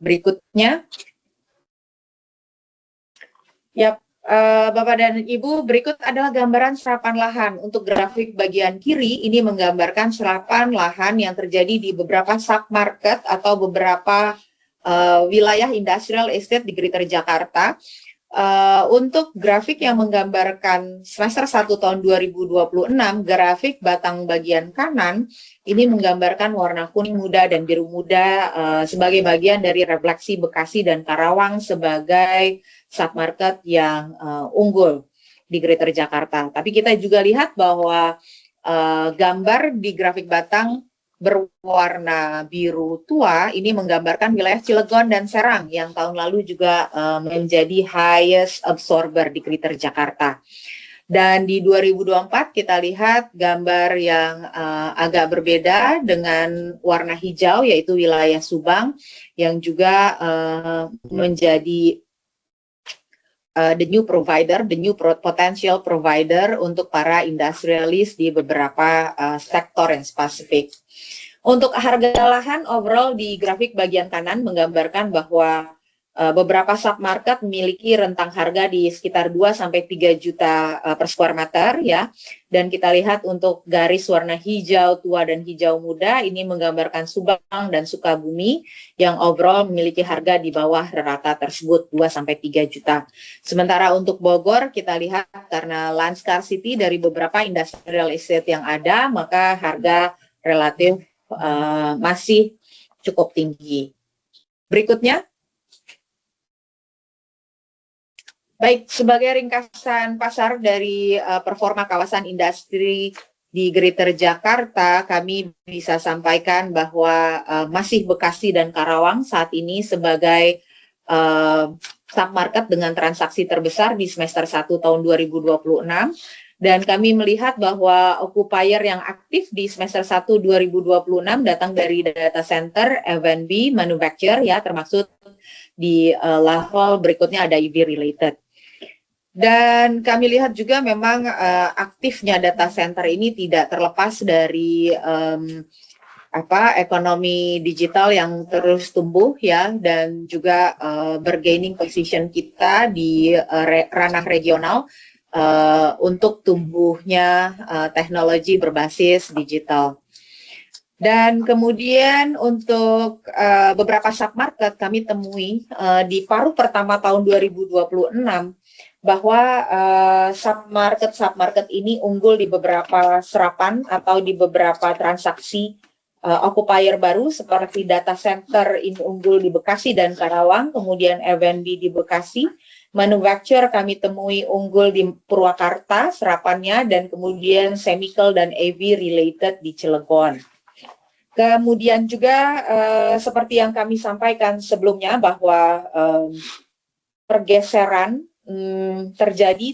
Berikutnya. Yap. Bapak dan Ibu, berikut adalah gambaran serapan lahan. Untuk grafik bagian kiri, ini menggambarkan serapan lahan yang terjadi di beberapa submarket atau beberapa wilayah industrial estate di Greater Jakarta. Untuk grafik yang menggambarkan semester 1 tahun 2026, grafik batang bagian kanan, ini menggambarkan warna kuning muda dan biru muda sebagai bagian dari refleksi Bekasi dan Karawang sebagai submarket yang unggul di Greater Jakarta. Tapi kita juga lihat bahwa gambar di grafik batang berwarna biru tua ini menggambarkan wilayah Cilegon dan Serang yang tahun lalu juga menjadi highest absorber di Greater Jakarta. Dan di 2024 kita lihat gambar yang agak berbeda dengan warna hijau, yaitu wilayah Subang yang juga menjadi the new provider, the new potential provider untuk para industrialis di beberapa sektor yang spesifik. Untuk harga lahan overall di grafik bagian kanan menggambarkan bahwa beberapa submarket memiliki rentang harga di sekitar 2-3 juta per square meter, ya. Dan kita lihat untuk garis warna hijau tua dan hijau muda ini menggambarkan Subang dan Sukabumi yang overall memiliki harga di bawah rata tersebut 2-3 juta. Sementara untuk Bogor kita lihat karena land scarcity dari beberapa industrial estate yang ada, maka harga relatif masih cukup tinggi. Berikutnya. Baik, sebagai ringkasan pasar dari performa kawasan industri di Greater Jakarta, kami bisa sampaikan bahwa masih Bekasi dan Karawang saat ini sebagai submarket dengan transaksi terbesar di semester 1 tahun 2026. Dan kami melihat bahwa occupier yang aktif di semester 1 2026 datang dari data center, F&B, manufacture, ya, termasuk di level berikutnya ada EV related. Dan kami lihat juga memang aktifnya data center ini tidak terlepas dari ekonomi digital yang terus tumbuh, ya, dan juga bergaining position kita di ranah regional untuk tumbuhnya teknologi berbasis digital. Dan kemudian untuk beberapa submarket kami temui di paruh pertama tahun 2026 bahwa submarket ini unggul di beberapa serapan atau di beberapa transaksi occupier baru, seperti data center ini unggul di Bekasi dan Karawang, kemudian F&B di Bekasi, manufacture kami temui unggul di Purwakarta serapannya, dan kemudian chemical dan EV related di Cilegon. Kemudian juga seperti yang kami sampaikan sebelumnya bahwa pergeseran terjadi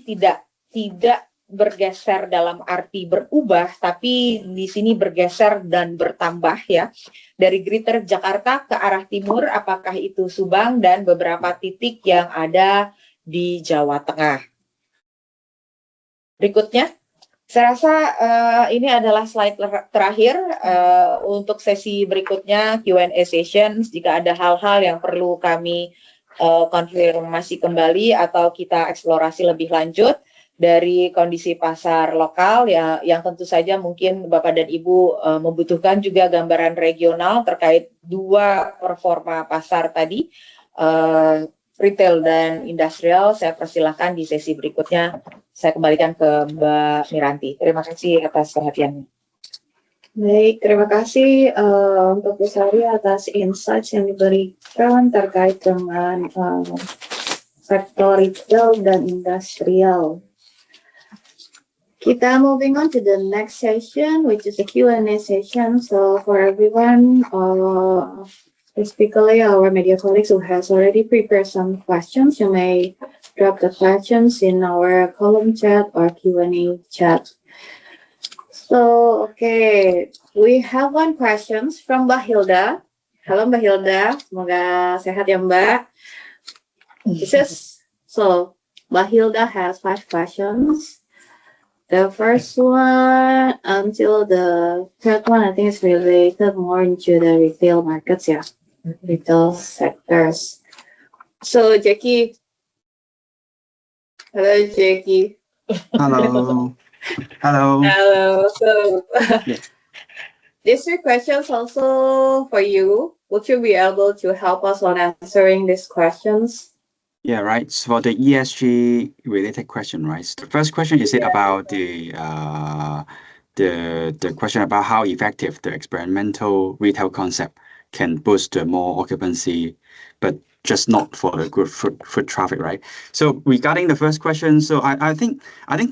tidak bergeser dalam arti berubah, tapi di sini bergeser dan bertambah, ya, dari Greater Jakarta ke arah timur, apakah itu Subang dan beberapa titik yang ada di Jawa Tengah. Berikutnya, saya rasa ini adalah slide terakhir untuk sesi berikutnya Q&A session. Jika ada hal-hal yang perlu kami konfirmasi kembali atau kita eksplorasi lebih lanjut dari kondisi pasar lokal, ya, yang tentu saja mungkin Bapak dan Ibu membutuhkan juga gambaran regional terkait dua performa pasar tadi, retail dan industrial, saya persilahkan di sesi berikutnya. Saya kembalikan ke Mbak Miranti. Terima kasih atas perhatiannya. Baik, terima kasih untuk Bu Sari atas insights yang diberikan terkait dengan sektor retail dan industrial. Kita moving on to the next session, which is a Q&A session. So for everyone, specifically our media colleagues who has already prepared some questions, you may drop the questions in our column chat or Q&A chat. So, okay, we have one questions from Mbak Hilda. Halo Mbak Hilda, semoga sehat ya Mbak. So, Mbak Hilda has 5 questions. The first one until the third one, I think is related more into the retail markets, yeah, retail sectors. So, Jackie. Hello, Jackie. Hello. Hello. Hello. So, Yeah. these 3 questions also for you. Would you be able to help us on answering these questions? Yeah, right. So for the ESG related question, right? The first question is it about the question about how effective the experimental retail concept can boost the more occupancy, but just not for the good foot traffic, right? So regarding the first question, so I think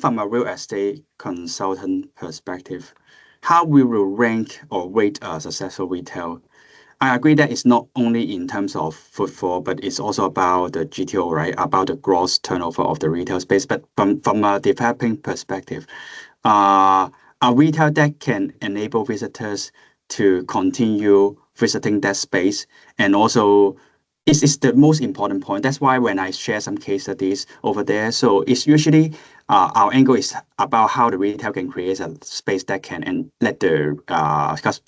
from a real estate consultant perspective, how we will rank or rate a successful retail, I agree that it's not only in terms of footfall, but it's also about the GTO, right? About the gross turnover of the retail space. But from a developing perspective, a retail that can enable visitors to continue visiting that space, and also it's the most important point. That's why when I share some case studies over there, so it's usually our angle is about how the retail can create a space that can and let the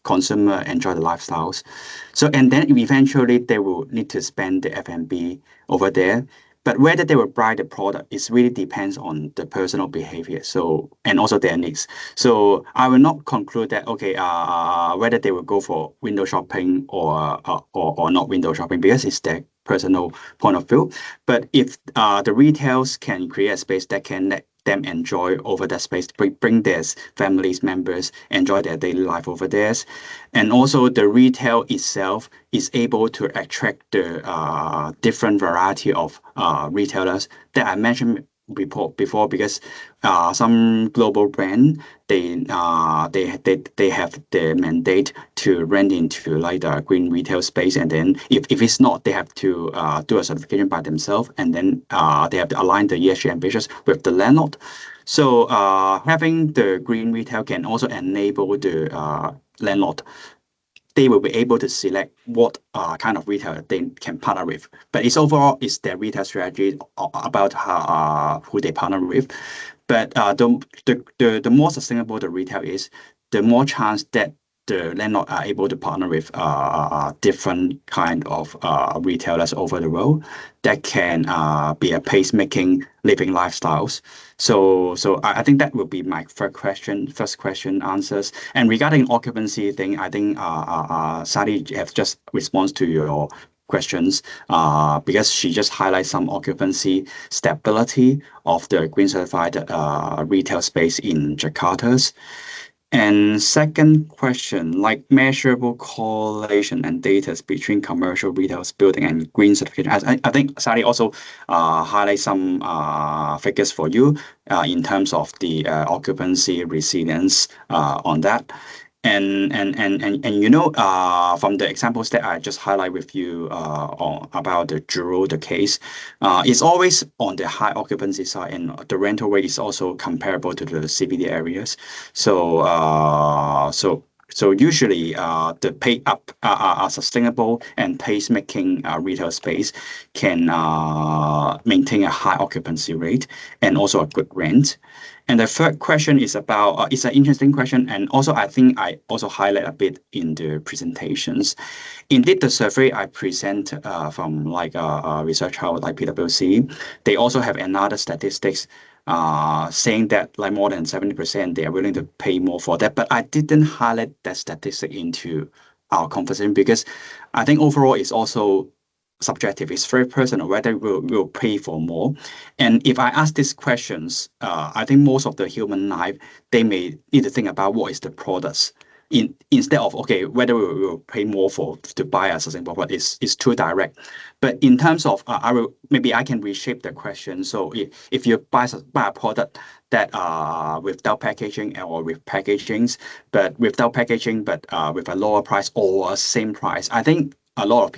consumer enjoy the lifestyles. So and then eventually they will need to spend the F&B over there. But whether they will buy the product, it really depends on the personal behavior. So and also their needs. So I will not conclude that okay, whether they will go for window shopping or not window shopping, because it's their personal point of view. But if the retails can create a space that can let them enjoy over that space, bring their families members, enjoy their daily life over there. And also the retail itself is able to attract the different variety of retailers that I mentioned before, because some global brand they have the mandate to rent into like the green retail space, and then if it's not, they have to do a certification by themselves, and then they have to align the ESG ambitions with the landlord. So having the green retail can also enable the landlord. They will be able to select what kind of retailer they can partner with. But it's overall, it's their retail strategy about who they partner with. But the more sustainable the retail is, the more chance that the landlord are able to partner with different kind of retailers over the world that can be a pace-making living lifestyles. So I think that will be my first question answers. And regarding occupancy thing, I think Sally has just responded to your questions because she just highlights some occupancy stability of the green certified retail space in Jakarta. And second question, like measurable correlation and data between commercial retail building and green certification. I think Sally also highlight some figures for you in terms of the occupancy resilience on that. And you know, from the examples that I just highlight with you about the Jewel, the case, it's always on the high occupancy side, and the rental rate is also comparable to the CBD areas. So usually the pay up sustainable and pace-making retail space can maintain a high occupancy rate and also a good rent. And the third question is about, it's an interesting question, and also I think I also highlight a bit in the presentations. Indeed, the survey I present from like a research house like PwC, they also have another statistics saying that like more than 70% they are willing to pay more for that. But I didn't highlight that statistic into our conversation because I think overall it's also subjective. It's very personal whether we'll pay for more. And if I ask these questions, I think most of the human life, they may need to think about what is the products instead of, okay, whether we will pay more to buy a sustainable product is too direct. But in terms of, maybe I can reshape the question. So if you buy a product that without packaging or with packagings, but without packaging, but with a lower price or a same price, I think a lot of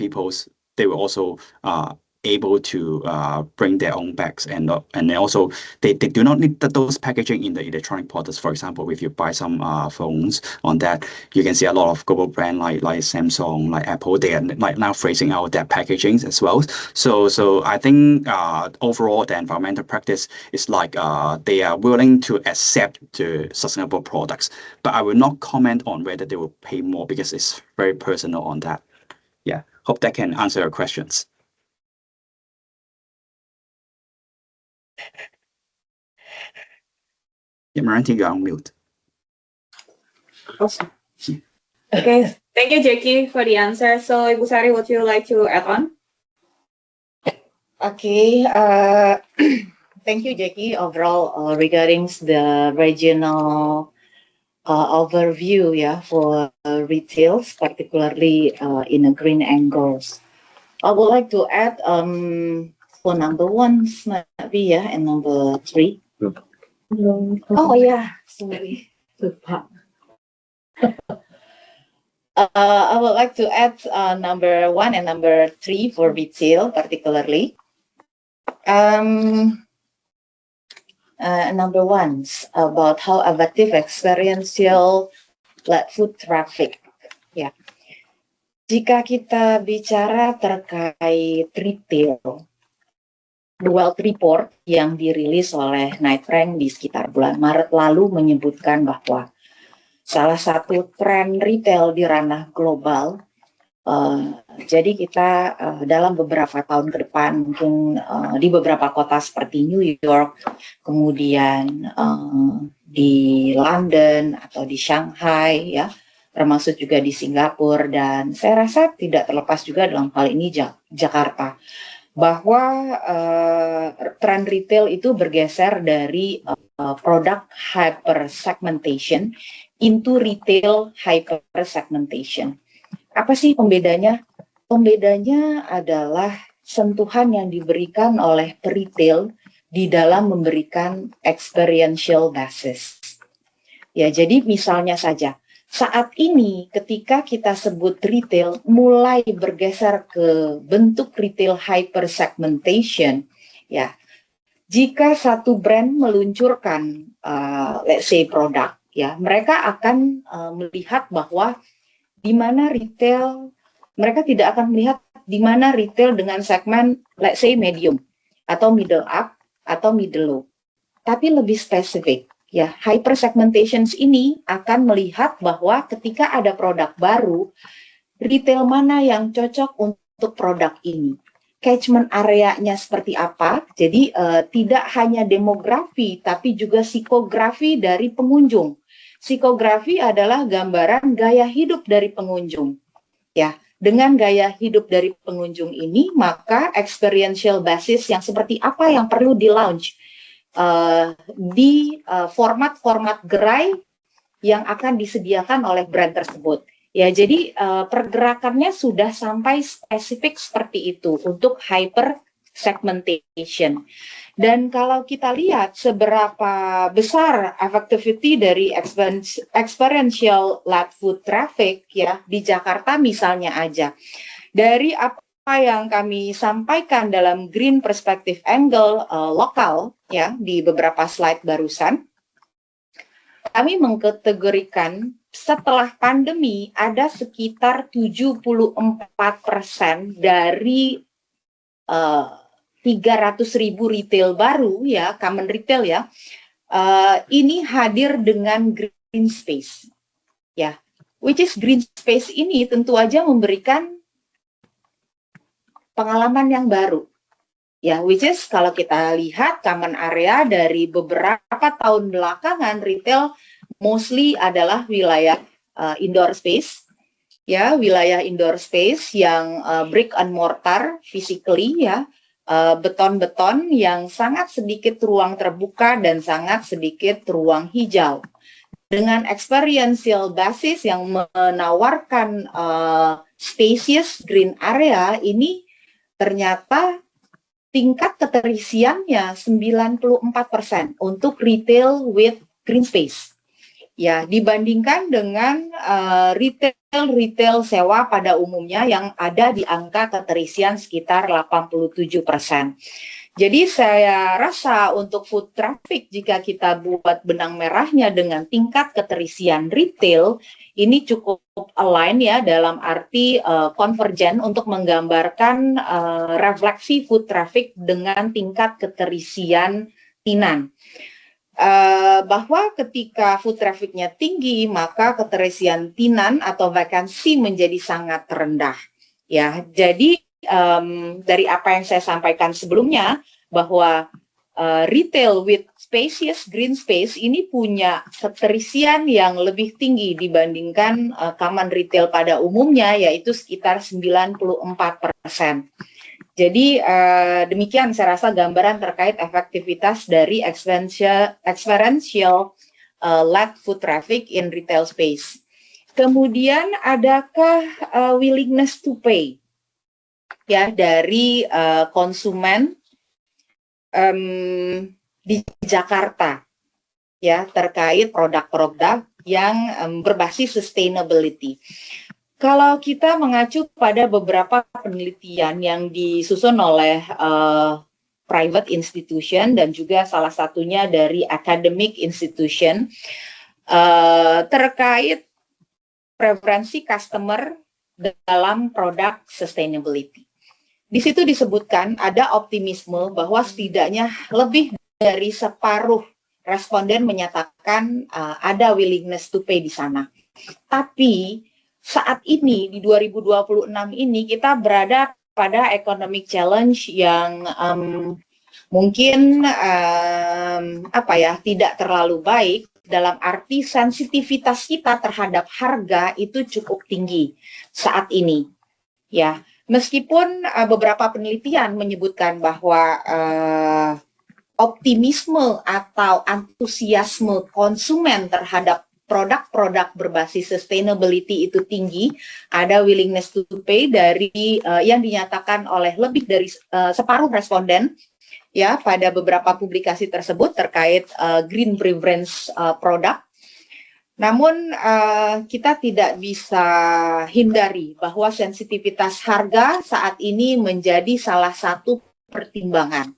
they will also able to bring their own bags, and they also they do not need those packaging in the electronic products. For example, if you buy some phones on that, you can see a lot of global brand like Samsung, like Apple, they are like now phasing out their packagings as well. So I think overall the environmental practice is like they are willing to accept the sustainable products, but I will not comment on whether they will pay more because it's very personal on that. Yeah, hope that can answer your questions. Yeah, Meranti, you're on mute. Awesome. Okay, thank you, Jackie, for the answer. So, Ibu Sari, would you like to add on? Okay, thank you, Jackie. Overall, regarding the regional overview, yeah, for retails, particularly in a green angles. I would like to add for number 1, maybe, yeah, and number 3. Oh yeah, sorry. I would like to add number 1 and number 3 for retail, particularly. Number 1 about how effective experiential food traffic. Ya, jika kita bicara terkait retail, The Wealth Report yang dirilis oleh Knight Frank di sekitar bulan Maret lalu menyebutkan bahwa salah satu tren retail di ranah global, jadi kita dalam beberapa tahun ke depan mungkin di beberapa kota seperti New York, kemudian di London atau di Shanghai, ya, termasuk juga di Singapura, dan saya rasa tidak terlepas juga dalam hal ini Jakarta. bahwa tren retail itu bergeser dari product hyper segmentation into retail hyper segmentation. Apa sih pembedanya? Pembedanya adalah sentuhan yang diberikan oleh retail di dalam memberikan experiential basis. Ya, jadi misalnya saja, saat ini ketika kita sebut retail mulai bergeser ke bentuk retail hyper segmentation, ya. Jika satu brand meluncurkan, let's say produk, ya, mereka akan melihat bahwa di mana retail, mereka tidak akan melihat di mana retail dengan segmen, let's say medium, atau middle up, atau middle low. Tapi lebih spesifik, ya, hyper segmentations ini akan melihat bahwa ketika ada produk baru, retail mana yang cocok untuk produk ini. Catchment areanya seperti apa, jadi tidak hanya demografi, tapi juga psikografi dari pengunjung. Psikografi adalah gambaran gaya hidup dari pengunjung. Ya, dengan gaya hidup dari pengunjung ini, maka experiential basis yang seperti apa yang perlu di-launch di format-format gerai yang akan disediakan oleh brand tersebut. Ya, jadi pergerakannya sudah sampai spesifik seperti itu untuk hyper segmentation. Dan kalau kita lihat seberapa besar effectivity dari experiential led food traffic, ya, di Jakarta misalnya aja, dari apa yang kami sampaikan dalam green perspective angle lokal, ya, di beberapa slide barusan, kami mengkategorikan setelah pandemi ada sekitar 74% dari 300.000 retail baru, ya, common retail, ya, ini hadir dengan green space, ya, which is green space ini tentu aja memberikan pengalaman yang baru, ya, which is kalau kita lihat common area dari beberapa tahun belakangan retail mostly adalah wilayah indoor space, ya, wilayah indoor space yang brick and mortar physically, ya, beton-beton yang sangat sedikit ruang terbuka dan sangat sedikit ruang hijau. Dengan experiential basis yang menawarkan spacious green area ini, ternyata tingkat keterisiannya 94% untuk retail with green space. Ya, dibandingkan dengan retail sewa pada umumnya yang ada di angka keterisian sekitar 87%. Jadi saya rasa untuk food traffic, jika kita buat benang merahnya dengan tingkat keterisian retail, ini cukup align, ya, dalam arti konvergen untuk menggambarkan refleksi food traffic dengan tingkat keterisian tinan. Bahwa ketika food traffic-nya tinggi, maka keterisian tinan atau vakansi menjadi sangat rendah. Ya, jadi dari apa yang saya sampaikan sebelumnya, bahwa retail with spacious green space ini punya keterisian yang lebih tinggi dibandingkan common retail pada umumnya, yaitu sekitar 94%. Jadi demikian saya rasa gambaran terkait efektivitas dari experiential led food traffic in retail space. Kemudian adakah willingness to pay, ya, dari konsumen di Jakarta, ya, terkait produk-produk yang berbasis sustainability. Kalau kita mengacu pada beberapa penelitian yang disusun oleh private institution dan juga salah satunya dari academic institution terkait preferensi customer dalam produk sustainability. Di situ disebutkan ada optimisme bahwa setidaknya lebih dari separuh responden menyatakan ada willingness to pay di sana. Tapi saat ini di 2026 ini kita berada pada economic challenge yang mungkin tidak terlalu baik, dalam arti sensitivitas kita terhadap harga itu cukup tinggi saat ini, ya. Meskipun beberapa penelitian menyebutkan bahwa optimisme atau antusiasme konsumen terhadap produk-produk berbasis sustainability itu tinggi, ada willingness to pay dari yang dinyatakan oleh lebih dari separuh responden ya pada beberapa publikasi tersebut terkait green preference produk. Namun kita tidak bisa hindari bahwa sensitivitas harga saat ini menjadi salah satu pertimbangan.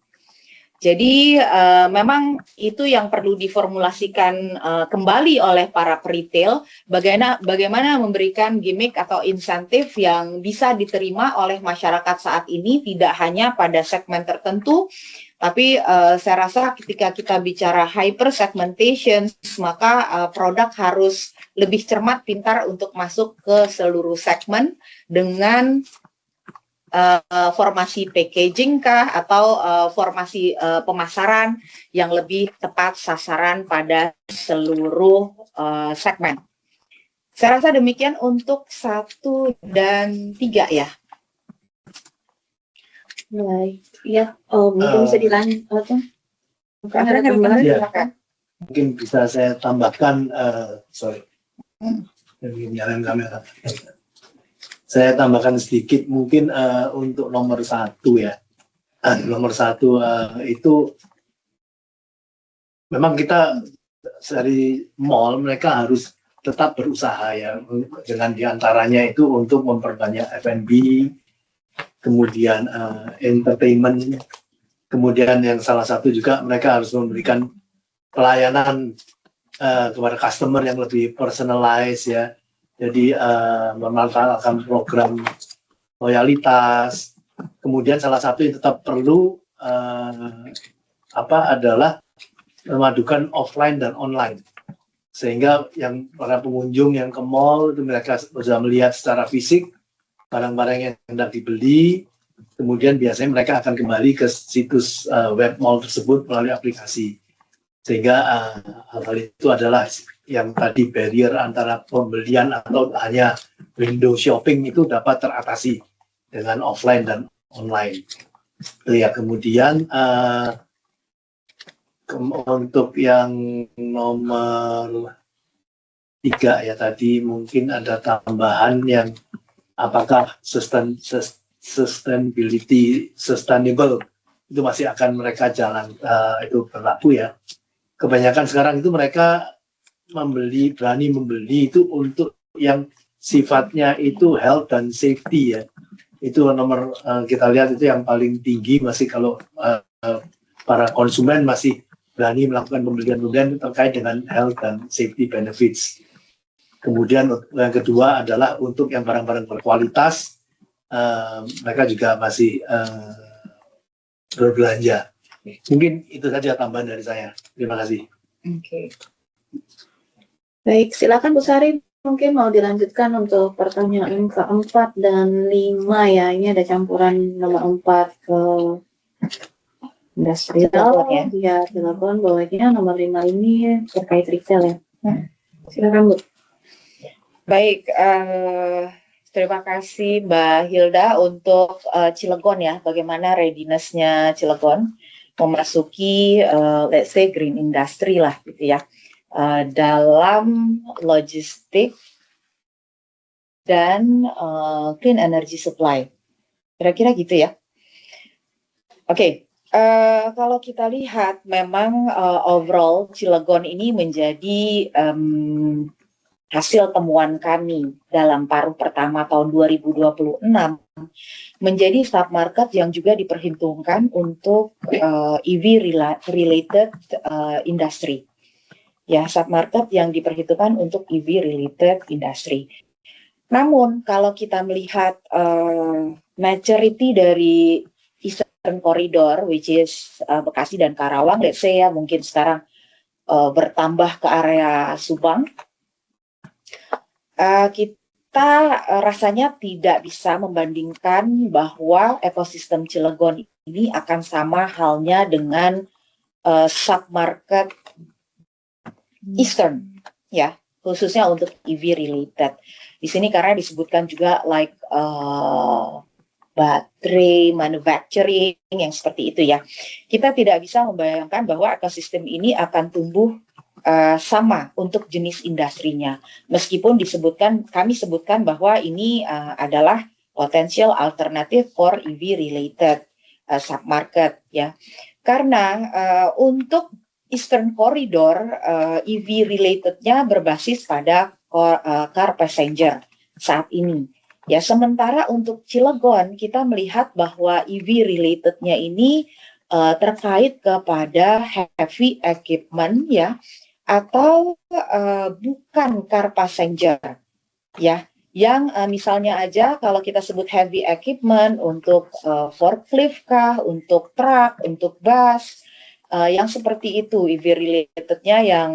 Jadi memang itu yang perlu diformulasikan kembali oleh para peritel, bagaimana memberikan gimmick atau insentif yang bisa diterima oleh masyarakat saat ini, tidak hanya pada segmen tertentu, tapi saya rasa ketika kita bicara hyper segmentation, maka produk harus lebih cermat, pintar untuk masuk ke seluruh segmen dengan formasi packaging kah atau formasi pemasaran yang lebih tepat sasaran pada seluruh segmen. Saya rasa demikian untuk 1 dan 3 ya. Baik, ya, mungkin bisa dilanjut. Mungkin bisa saya tambahkan, nyalain kamera. Saya tambahkan sedikit mungkin untuk nomor 1 ya. Nomor 1 itu memang kita dari mall mereka harus tetap berusaha ya, dengan diantaranya itu untuk memperbanyak F&B, kemudian entertainment, kemudian yang salah satu juga mereka harus memberikan pelayanan kepada customer yang lebih personalized ya. Jadi memanfaatkan program loyalitas. Kemudian salah satu yang tetap perlu adalah memadukan offline dan online. Sehingga yang para pengunjung yang ke mall itu mereka bisa melihat secara fisik barang-barang yang hendak dibeli, kemudian biasanya mereka akan kembali ke situs web mall tersebut melalui aplikasi. Sehingga hal itu adalah yang tadi barrier antara pembelian atau hanya window shopping itu dapat teratasi dengan offline dan online. Ya, kemudian untuk yang nomor 3 ya tadi mungkin ada tambahan yang apakah sustainable itu masih akan mereka itu berlaku ya. Kebanyakan sekarang itu mereka berani membeli itu untuk yang sifatnya itu health dan safety ya. Itu nomor kita lihat itu yang paling tinggi masih kalau para konsumen masih berani melakukan pembelian-pembelian terkait dengan health dan safety benefits. Kemudian yang kedua adalah untuk yang barang-barang berkualitas, mereka juga masih berbelanja. Mungkin itu saja tambahan dari saya. Terima kasih. Oke. Baik, silakan Bu Sari. Mungkin mau dilanjutkan untuk pertanyaan ke-4 dan 5 ya. Ini ada campuran nomor 4 ke industrial ya, telepon bawahnya nomor 5 ini terkait retail ya. Silakan Bu. Baik, terima kasih Mbak Hilda untuk Cilegon ya. Bagaimana readiness-nya Cilegon memasuki let's say green industry lah gitu ya, dalam logistik dan clean energy supply. Kira-kira gitu ya. Oke. Kalau kita lihat memang overall Cilegon ini menjadi hasil temuan kami dalam paruh pertama tahun 2026 menjadi submarket yang juga diperhitungkan untuk EV related industry. Ya, submarket yang diperhitungkan untuk EV related industry. Namun kalau kita melihat maturity dari Eastern Corridor, which is Bekasi dan Karawang, let's say ya mungkin sekarang bertambah ke area Subang, kita rasanya tidak bisa membandingkan bahwa ekosistem Cilegon ini akan sama halnya dengan submarket Eastern, ya, khususnya untuk EV related. Di sini karena disebutkan juga like baterai, manufacturing, yang seperti itu ya. Kita tidak bisa membayangkan bahwa ekosistem ini akan tumbuh sama untuk jenis industrinya. Meskipun kami sebutkan bahwa ini adalah potential alternative for EV related submarket ya. Karena untuk Eastern Corridor EV relatednya berbasis pada car passenger saat ini. Ya, sementara untuk Cilegon kita melihat bahwa EV relatednya ini terkait kepada heavy equipment ya, atau bukan car passenger ya, yang misalnya aja kalau kita sebut heavy equipment untuk forklift kah, untuk truk, untuk bus, yang seperti itu EV relatednya yang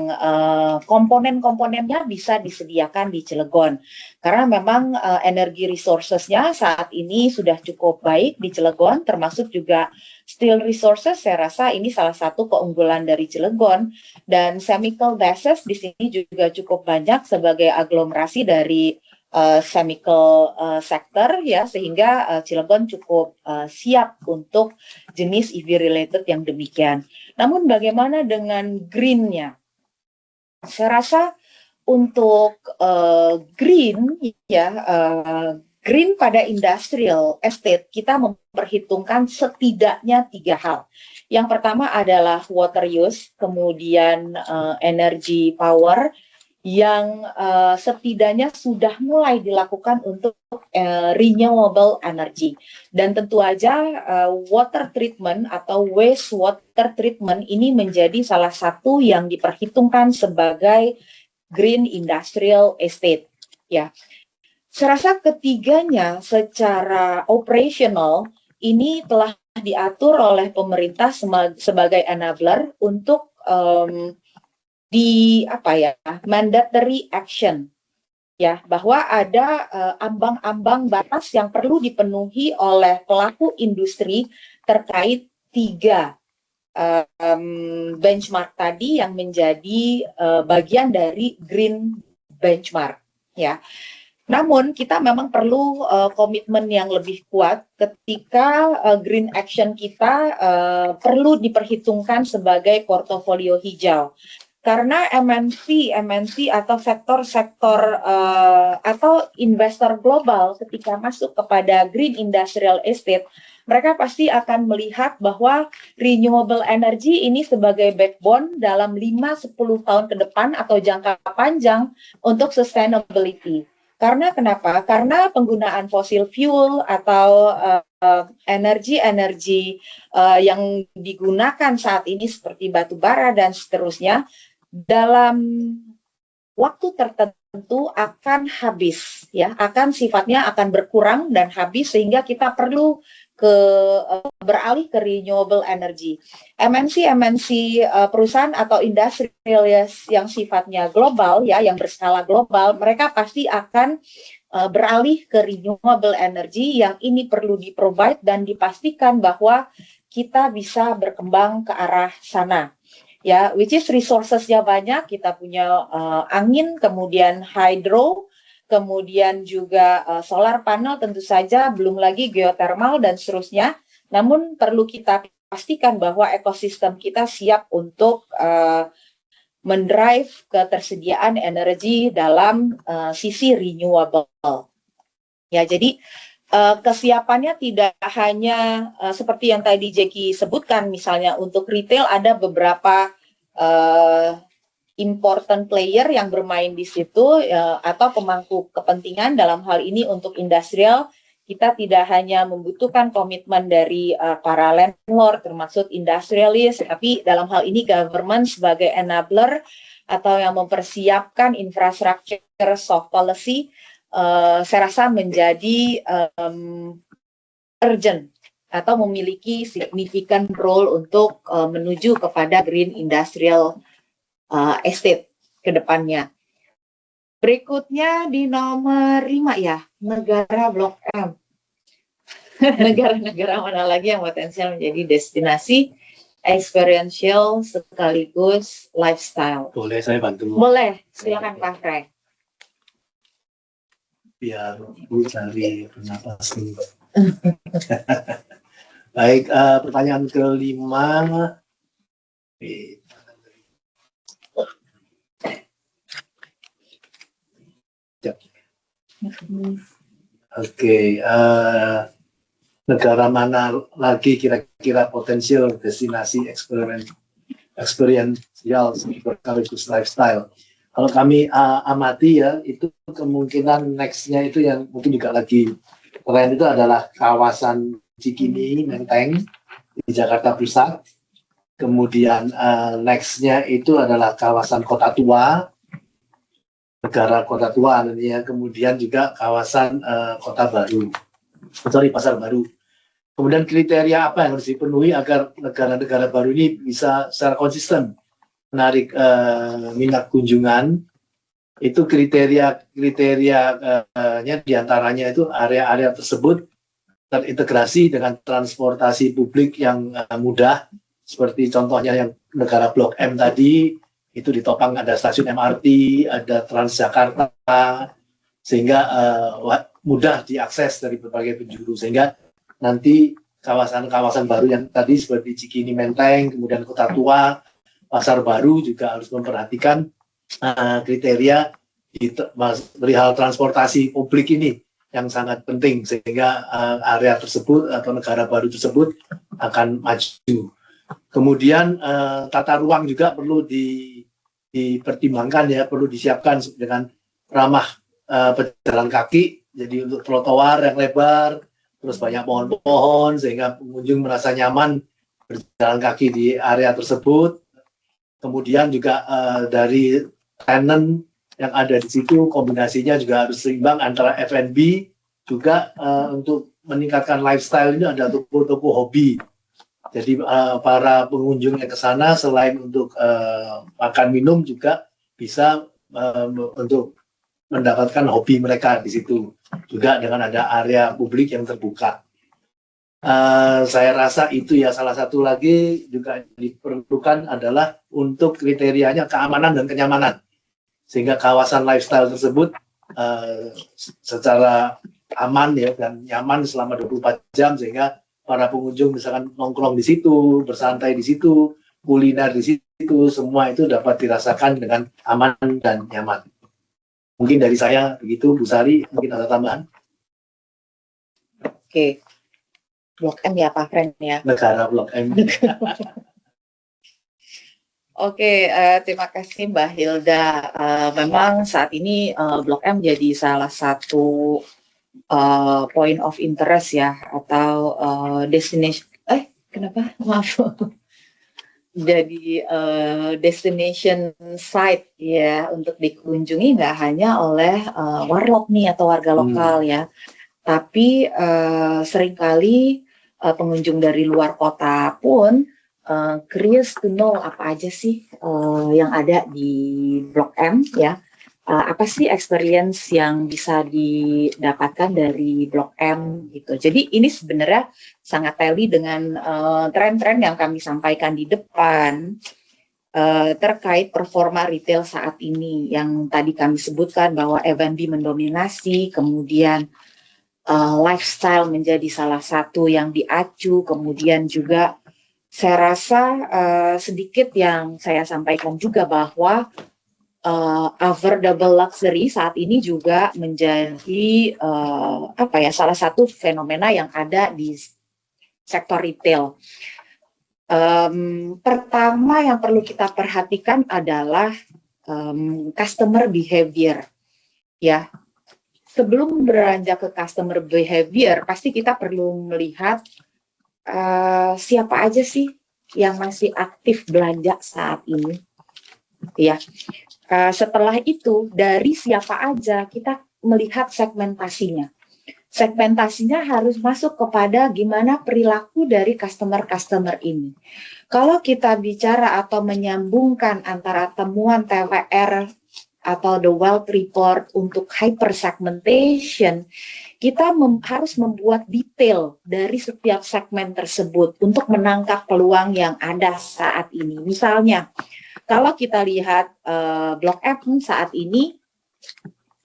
komponen-komponennya bisa disediakan di Cilegon karena memang energi resourcesnya saat ini sudah cukup baik di Cilegon, termasuk juga steel resources. Saya rasa ini salah satu keunggulan dari Cilegon, dan chemical bases di sini juga cukup banyak sebagai aglomerasi dari chemical sector ya, sehingga Cilegon cukup siap untuk jenis EV related yang demikian. Namun bagaimana dengan green-nya? Saya rasa untuk green ya, green pada industrial estate kita memperhitungkan setidaknya 3 hal. Yang pertama adalah water use, kemudian energy power, yang setidaknya sudah mulai dilakukan untuk renewable energy. Dan tentu aja water treatment atau waste water treatment ini menjadi salah satu yang diperhitungkan sebagai green industrial estate. Ya, saya rasa ketiganya secara operational ini telah diatur oleh pemerintah sebagai enabler untuk mandatory action ya, bahwa ada ambang-ambang batas yang perlu dipenuhi oleh pelaku industri terkait 3 benchmark tadi yang menjadi bagian dari green benchmark ya. Namun kita memang perlu komitmen yang lebih kuat ketika green action kita perlu diperhitungkan sebagai portofolio hijau. Karena MNC atau sektor-sektor atau investor global ketika masuk kepada green industrial estate, mereka pasti akan melihat bahwa renewable energy ini sebagai backbone dalam 5-10 tahun ke depan atau jangka panjang untuk sustainability. Karena kenapa? Karena penggunaan fossil fuel atau energi-energi yang digunakan saat ini seperti batu bara dan seterusnya, dalam waktu tertentu akan habis ya, sifatnya akan berkurang dan habis, sehingga kita perlu beralih ke renewable energy. MNC perusahaan atau industrial yang sifatnya global ya, yang berskala global, mereka pasti akan beralih ke renewable energy yang ini perlu di-provide dan dipastikan bahwa kita bisa berkembang ke arah sana. Ya, which is resources-nya banyak, kita punya angin, kemudian hydro, kemudian juga solar panel tentu saja, belum lagi geothermal dan seterusnya. Namun perlu kita pastikan bahwa ekosistem kita siap untuk mendrive ketersediaan energi dalam sisi renewable. Ya, jadi kesiapannya tidak hanya seperti yang tadi Jackie sebutkan, misalnya untuk retail ada beberapa important player yang bermain di situ atau pemangku kepentingan. Dalam hal ini untuk industrial, kita tidak hanya membutuhkan komitmen dari para landlord termasuk industrialis, tapi dalam hal ini government sebagai enabler atau yang mempersiapkan infrastructure soft policy, saya rasa menjadi urgent atau memiliki significant role untuk menuju kepada green industrial estate ke depannya. Berikutnya di nomor 5 ya, negara Blok M. Negara-negara mana lagi yang potensial menjadi destinasi experiential sekaligus lifestyle? Boleh saya bantu? Boleh, silakan Pak Frank. Biar Bu cari bernapas dulu. Baik, pertanyaan kelima. Oke, negara mana lagi kira-kira potensial destinasi experiential sekaligus lifestyle? Kalau kami amati ya, itu kemungkinan next-nya itu yang mungkin juga lagi tren itu adalah kawasan Cikini, Menteng di Jakarta Pusat. Kemudian next-nya itu adalah kawasan Kota Tua, negara Kota Tua nantinya. Kemudian juga kawasan Kota Baru, Pasar Baru. Kemudian kriteria apa yang harus dipenuhi agar negara-negara baru ini bisa secara konsisten menarik minat kunjungan? Itu kriterianya diantaranya itu area-area tersebut terintegrasi dengan transportasi publik yang mudah, seperti contohnya yang negara Blok M tadi, itu ditopang ada stasiun MRT, ada Transjakarta, sehingga mudah diakses dari berbagai penjuru, sehingga nanti kawasan-kawasan baru yang tadi seperti Cikini, Menteng, kemudian Kota Tua, Pasar Baru juga harus memperhatikan kriteria perihal transportasi publik ini yang sangat penting, sehingga area tersebut atau negara baru tersebut akan maju. Kemudian tata ruang juga perlu dipertimbangkan ya, perlu disiapkan dengan ramah pejalan kaki, jadi untuk trotoar yang lebar, terus banyak pohon-pohon sehingga pengunjung merasa nyaman berjalan kaki di area tersebut. Kemudian juga dari tenant yang ada di situ, kombinasinya juga harus seimbang antara F&B juga untuk meningkatkan lifestyle. Ini ada toko-toko hobi. Jadi para pengunjung yang ke sana selain untuk makan minum juga bisa untuk mendapatkan hobi mereka di situ. Juga dengan ada area publik yang terbuka. Saya rasa itu ya. Salah satu lagi juga diperlukan adalah untuk kriterianya keamanan dan kenyamanan, sehingga kawasan lifestyle tersebut secara aman ya dan nyaman selama 24 jam, sehingga para pengunjung misalkan nongkrong di situ, bersantai di situ, kuliner di situ, semua itu dapat dirasakan dengan aman dan nyaman. Mungkin dari saya begitu, Bu Sari, mungkin ada tambahan. Oke. Blok M ya Pak Fren ya? Negara Blok M. Oke, terima kasih Mbak Hilda. Memang saat ini Blok M jadi salah satu point of interest ya, atau destination. Kenapa? Maaf. Jadi destination site ya untuk dikunjungi nggak hanya oleh warlock nih atau warga lokal ya, tapi seringkali pengunjung dari luar kota pun curious to know apa aja sih yang ada di Blok M ya. Apa sih experience yang bisa didapatkan dari Blok M gitu. Jadi ini sebenarnya sangat tally dengan tren-tren yang kami sampaikan di depan terkait performa retail saat ini, yang tadi kami sebutkan bahwa F&B mendominasi, kemudian lifestyle menjadi salah satu yang diacu, kemudian juga saya rasa sedikit yang saya sampaikan juga bahwa affordable luxury saat ini juga menjadi salah satu fenomena yang ada di sektor retail. Pertama yang perlu kita perhatikan adalah customer behavior. Ya, sebelum beranjak ke customer behavior, pasti kita perlu melihat siapa aja sih yang masih aktif belanja saat ini. Ya. Setelah itu, dari siapa aja kita melihat segmentasinya. Segmentasinya harus masuk kepada gimana perilaku dari customer-customer ini. Kalau kita bicara atau menyambungkan antara temuan TWR atau the Wealth Report untuk hyper segmentation, kita harus membuat detail dari setiap segmen tersebut untuk menangkap peluang yang ada saat ini. Misalnya, kalau kita lihat Blok M saat ini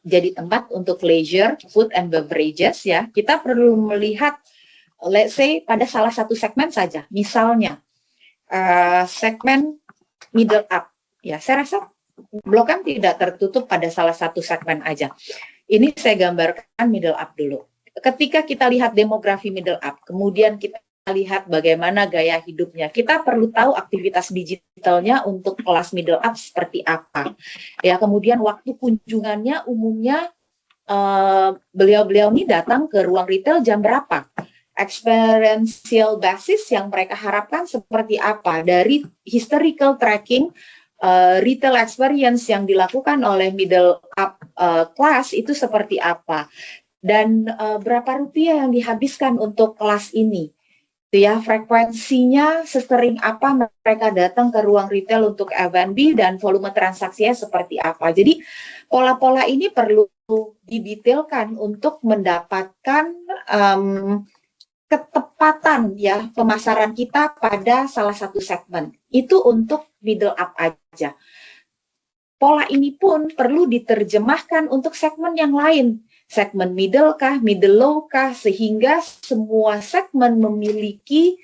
jadi tempat untuk leisure, food and beverages ya, kita perlu melihat, let's say pada salah satu segmen saja, misalnya segmen middle up. Ya, saya rasa Blok M tidak tertutup pada salah satu segmen aja. Ini saya gambarkan middle up dulu. Ketika kita lihat demografi middle up, kemudian kita lihat bagaimana gaya hidupnya. Kita perlu tahu aktivitas digitalnya untuk kelas middle up seperti apa. Ya, kemudian waktu kunjungannya umumnya beliau-beliau ini datang ke ruang retail jam berapa? Experiential basis yang mereka harapkan seperti apa? Dari historical tracking retail experience yang dilakukan oleh middle up class itu seperti apa? Dan berapa rupiah yang dihabiskan untuk kelas ini? Ya, frekuensinya sesering apa mereka datang ke ruang retail untuk F&B dan volume transaksinya seperti apa. Jadi pola-pola ini perlu didetailkan untuk mendapatkan ketepatan ya pemasaran kita pada salah satu segmen. Itu untuk middle up aja. Pola ini pun perlu diterjemahkan untuk segmen yang lain. Segmen middle kah, middle low kah, sehingga semua segmen memiliki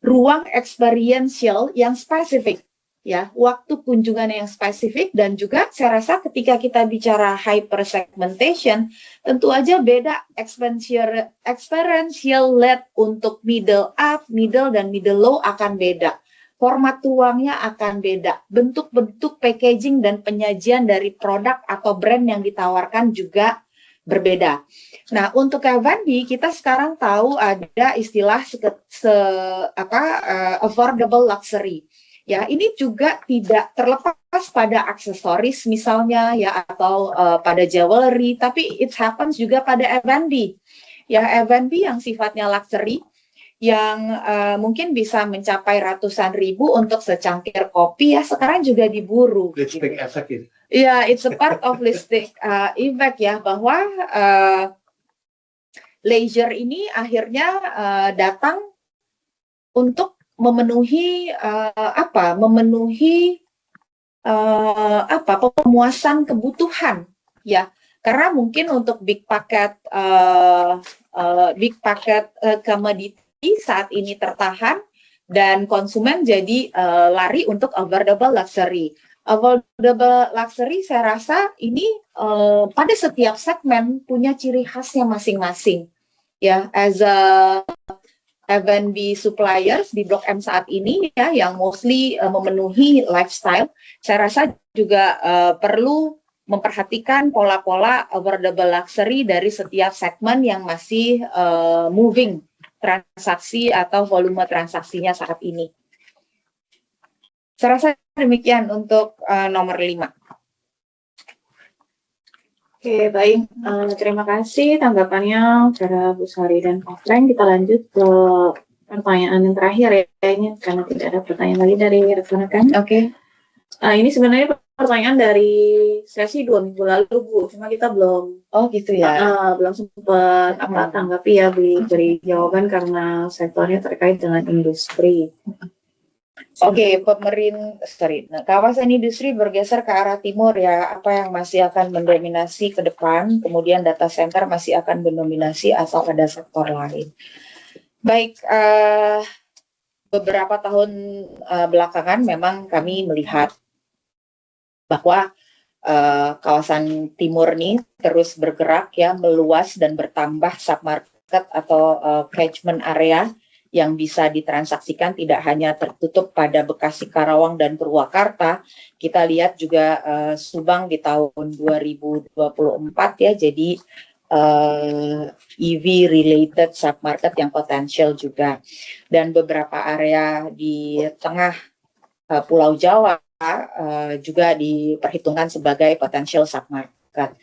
ruang experiential yang spesifik, ya, waktu kunjungan yang spesifik. Dan juga saya rasa ketika kita bicara hyper segmentation, tentu aja beda experiential led untuk middle up, middle dan middle low akan beda. Format ruangnya akan beda, bentuk-bentuk packaging dan penyajian dari produk atau brand yang ditawarkan juga berbeda. Nah, untuk F&B kita sekarang tahu ada istilah affordable luxury. Ya, ini juga tidak terlepas pada aksesoris misalnya ya, atau pada jewelry, tapi it happens juga pada F&B. Ya, F&B yang sifatnya luxury, yang mungkin bisa mencapai ratusan ribu untuk secangkir kopi ya, sekarang juga diburu. Lipstick effect itu. Ya, it's a part of lipstick effect ya, bahwa leisure ini akhirnya datang untuk memenuhi pemuasan kebutuhan ya, karena mungkin untuk big packet commodity saat ini tertahan dan konsumen jadi lari untuk affordable luxury. Affordable luxury saya rasa ini pada setiap segmen punya ciri khasnya masing-masing. Ya, as a F&B suppliers di Blok M saat ini ya, yang mostly memenuhi lifestyle, saya rasa juga perlu memperhatikan pola-pola affordable luxury dari setiap segmen yang masih moving transaksi atau volume transaksinya saat ini. Saya rasa demikian untuk nomor 5. Oke, baik. Terima kasih tanggapannya para Bu Sari dan Pak Frank. Kita lanjut ke pertanyaan yang terakhir ya. Ini karena tidak ada pertanyaan lagi dari rekan-rekan. Oke. Ini sebenarnya pertanyaan dari sesi 2 minggu lalu, Bu. Cuma kita belum gitu ya. belum sempat tanggapi ya, beri jawaban karena sektornya terkait dengan industri. Oke, kawasan industri bergeser ke arah timur ya. Apa yang masih akan mendominasi ke depan? Kemudian data center masih akan mendominasi asal ada sektor lain. Baik, beberapa tahun belakangan memang kami melihat bahwa kawasan timur ini terus bergerak ya, meluas dan bertambah submarket atau catchment area yang bisa ditransaksikan, tidak hanya tertutup pada Bekasi, Karawang, dan Purwakarta. Kita lihat juga Subang di tahun 2024 ya, jadi EV related submarket yang potensial juga. Dan beberapa area di tengah Pulau Jawa juga diperhitungkan sebagai potential submarket.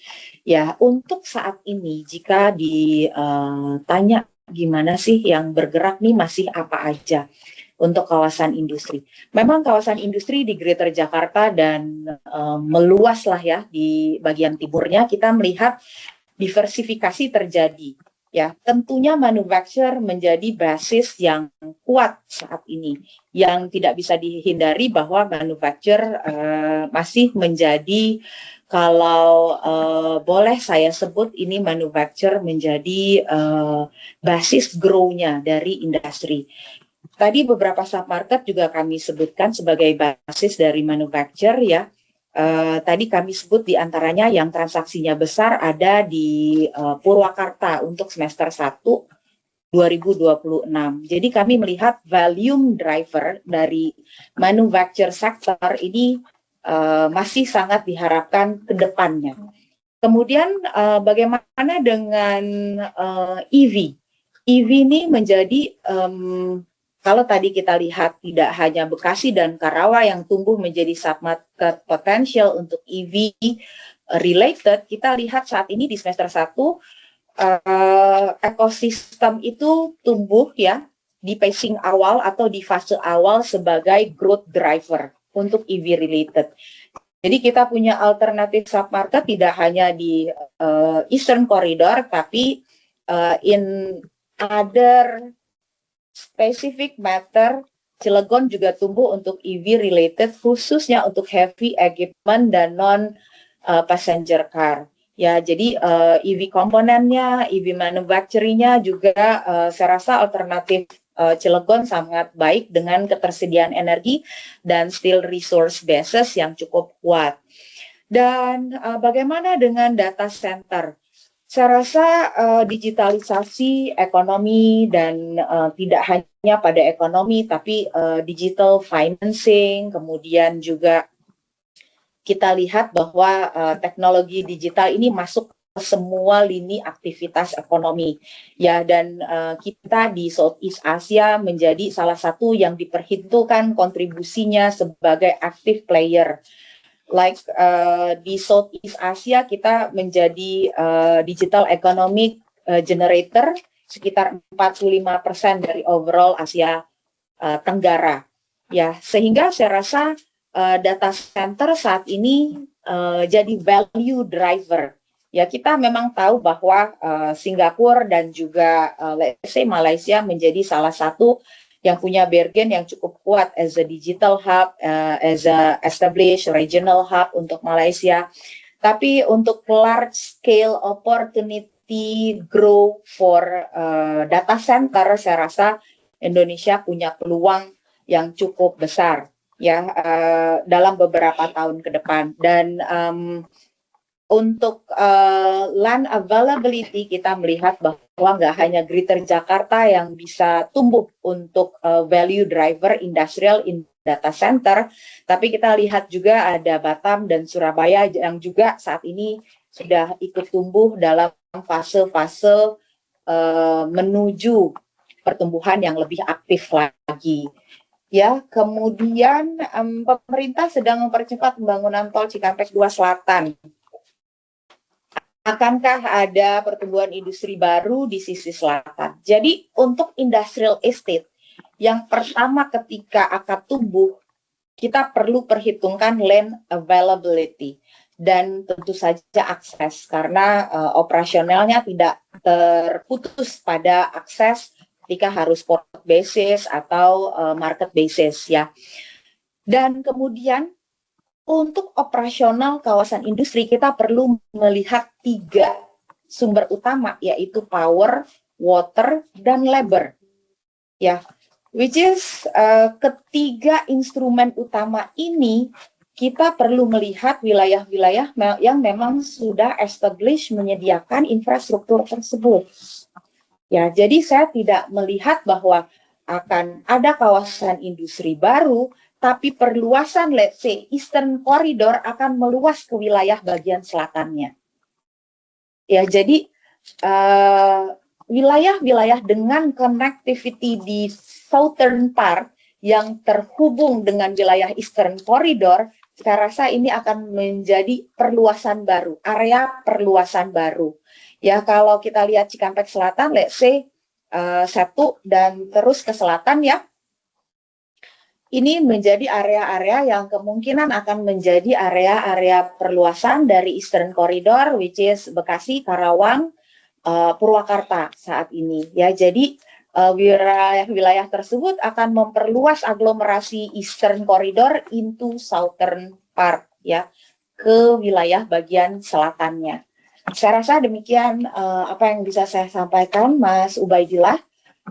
Ya, untuk saat ini jika ditanya gimana sih yang bergerak nih, masih apa aja untuk kawasan industri. Memang kawasan industri di Greater Jakarta dan meluas lah ya di bagian timurnya, kita melihat diversifikasi terjadi. Ya, tentunya manufacture menjadi basis yang kuat saat ini. Yang tidak bisa dihindari bahwa manufacture masih menjadi, kalau boleh saya sebut ini manufacture menjadi basis grow-nya dari industri. Tadi beberapa submarket juga kami sebutkan sebagai basis dari manufacture ya. Tadi kami sebut diantaranya yang transaksinya besar ada di Purwakarta untuk semester 1 2026. Jadi kami melihat volume driver dari manufacture sector ini masih sangat diharapkan ke depannya. Kemudian bagaimana dengan EV? EV ini menjadi kalau tadi kita lihat tidak hanya Bekasi dan Karawang yang tumbuh menjadi submarket potensial untuk EV related, kita lihat saat ini di semester 1 ekosistem itu tumbuh ya di pacing awal atau di fase awal sebagai growth driver untuk EV related. Jadi kita punya alternatif submarket tidak hanya di Eastern Corridor, tapi in other specific matter, Cilegon juga tumbuh untuk EV related, khususnya untuk heavy equipment dan non passenger car. Ya, jadi EV komponennya, EV manufacturing-nya juga saya rasa alternatif Cilegon sangat baik dengan ketersediaan energi dan still resource basis yang cukup kuat. Dan bagaimana dengan data center? Saya rasa digitalisasi ekonomi dan tidak hanya pada ekonomi, tapi digital financing, kemudian juga kita lihat bahwa teknologi digital ini masuk ke semua lini aktivitas ekonomi. Ya, dan kita di Southeast Asia menjadi salah satu yang diperhitungkan kontribusinya sebagai active player. Like di Southeast Asia kita menjadi digital economic generator sekitar 45% dari overall Asia Tenggara. Ya, sehingga saya rasa data center saat ini jadi value driver. Ya, kita memang tahu bahwa Singapura dan juga let's say Malaysia menjadi salah satu yang punya Bergen yang cukup kuat as a digital hub, as a established regional hub untuk Malaysia. Tapi untuk large scale opportunity grow for data center, saya rasa Indonesia punya peluang yang cukup besar ya dalam beberapa tahun ke depan. Dan untuk land availability kita melihat bahwa nggak hanya Greater Jakarta yang bisa tumbuh untuk value driver industrial in data center, tapi kita lihat juga ada Batam dan Surabaya yang juga saat ini sudah ikut tumbuh dalam fase-fase menuju pertumbuhan yang lebih aktif lagi. Ya, kemudian pemerintah sedang mempercepat pembangunan tol Cikampek 2 Selatan. Akankah ada pertumbuhan industri baru di sisi selatan? Jadi untuk industrial estate, yang pertama ketika akan tumbuh, kita perlu perhitungkan land availability dan tentu saja akses, karena operasionalnya tidak terputus pada akses ketika harus port basis atau market basis ya. Dan kemudian untuk operasional kawasan industri kita perlu melihat 3 sumber utama, yaitu power, water, dan labor. Ya, which is ketiga instrumen utama ini kita perlu melihat wilayah-wilayah yang memang sudah established menyediakan infrastruktur tersebut. Ya, jadi saya tidak melihat bahwa akan ada kawasan industri baru, tapi perluasan, let's say, Eastern Corridor akan meluas ke wilayah bagian selatannya. Ya, jadi wilayah-wilayah dengan connectivity di Southern part yang terhubung dengan wilayah Eastern Corridor, saya rasa ini akan menjadi perluasan baru, area perluasan baru. Ya, kalau kita lihat Cikampek Selatan, let's say, satu dan terus ke selatan ya, ini menjadi area-area yang kemungkinan akan menjadi area-area perluasan dari Eastern Corridor, which is Bekasi, Karawang, Purwakarta saat ini ya. Jadi wilayah tersebut akan memperluas aglomerasi Eastern Corridor into Southern Part ya, ke wilayah bagian selatannya. Saya rasa demikian apa yang bisa saya sampaikan, Mas Ubaidillah,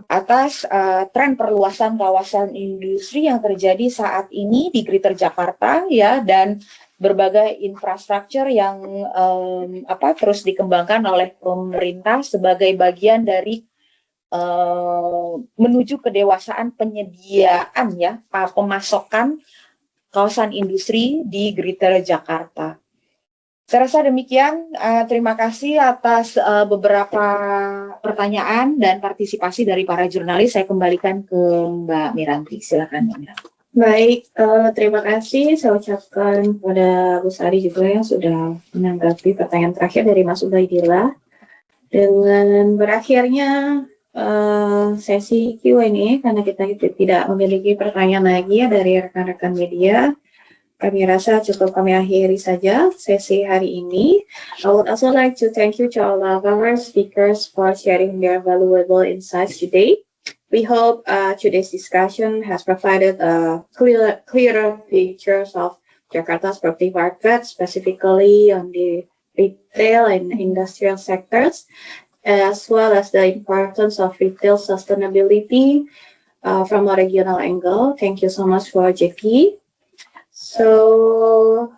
atas tren perluasan kawasan industri yang terjadi saat ini di Greater Jakarta ya, dan berbagai infrastruktur yang terus dikembangkan oleh pemerintah sebagai bagian dari menuju kedewasaan penyediaan ya, pemasokan kawasan industri di Greater Jakarta. Saya rasa demikian. Terima kasih atas beberapa pertanyaan dan partisipasi dari para jurnalis. Saya kembalikan ke Mbak Miranti. Silakan Mbak Miranti. Baik, terima kasih saya ucapkan kepada Bu Sari juga yang sudah menanggapi pertanyaan terakhir dari Mas Ubaidillah. Dengan berakhirnya sesi Q&A, karena kita tidak memiliki pertanyaan lagi ya dari rekan-rekan media, kami rasa cukup kami akhiri saja sesi hari ini. I would also like to thank you to all of our speakers for sharing their valuable insights today. We hope today's discussion has provided clearer pictures of Jakarta's property market, specifically on the retail and industrial sectors, as well as the importance of retail sustainability from a regional angle. Thank you so much for JP. So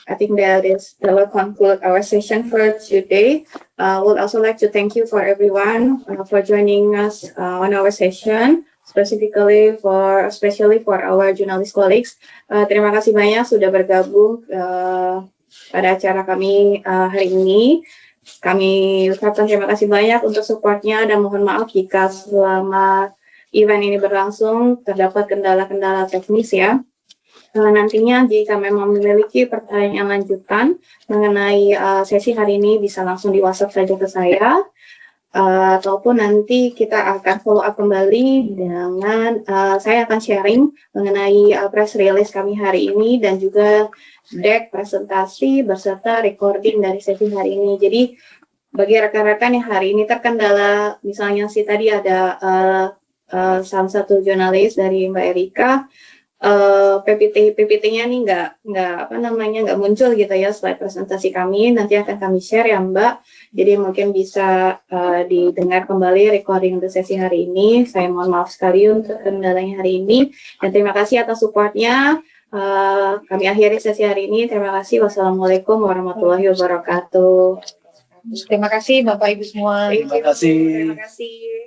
I think that will conclude our session for today. Would also like to thank you for everyone for joining us on our session, especially for our journalist colleagues. Terima kasih banyak sudah bergabung pada acara kami hari ini. Kami ucapkan terima kasih banyak untuk supportnya dan mohon maaf jika selama event ini berlangsung terdapat kendala-kendala teknis ya. Nantinya jika memang memiliki pertanyaan lanjutan mengenai sesi hari ini bisa langsung di WhatsApp saja ke saya, ataupun nanti kita akan follow up kembali dengan saya akan sharing mengenai press release kami hari ini dan juga deck presentasi beserta recording dari sesi hari ini. Jadi bagi rekan-rekan yang hari ini terkendala, misalnya tadi ada salah satu jurnalis dari Mbak Erika, PPT-nya nih nggak muncul gitu ya slide presentasi kami, nanti akan kami share ya Mbak, jadi mungkin bisa didengar kembali recording untuk sesi hari ini. Saya mohon maaf sekali untuk kendalanya hari ini dan terima kasih atas supportnya. Kami akhiri sesi hari ini. Terima kasih. Wassalamualaikum warahmatullahi wabarakatuh. Terima kasih Bapak Ibu semua. Terima kasih. Terima kasih.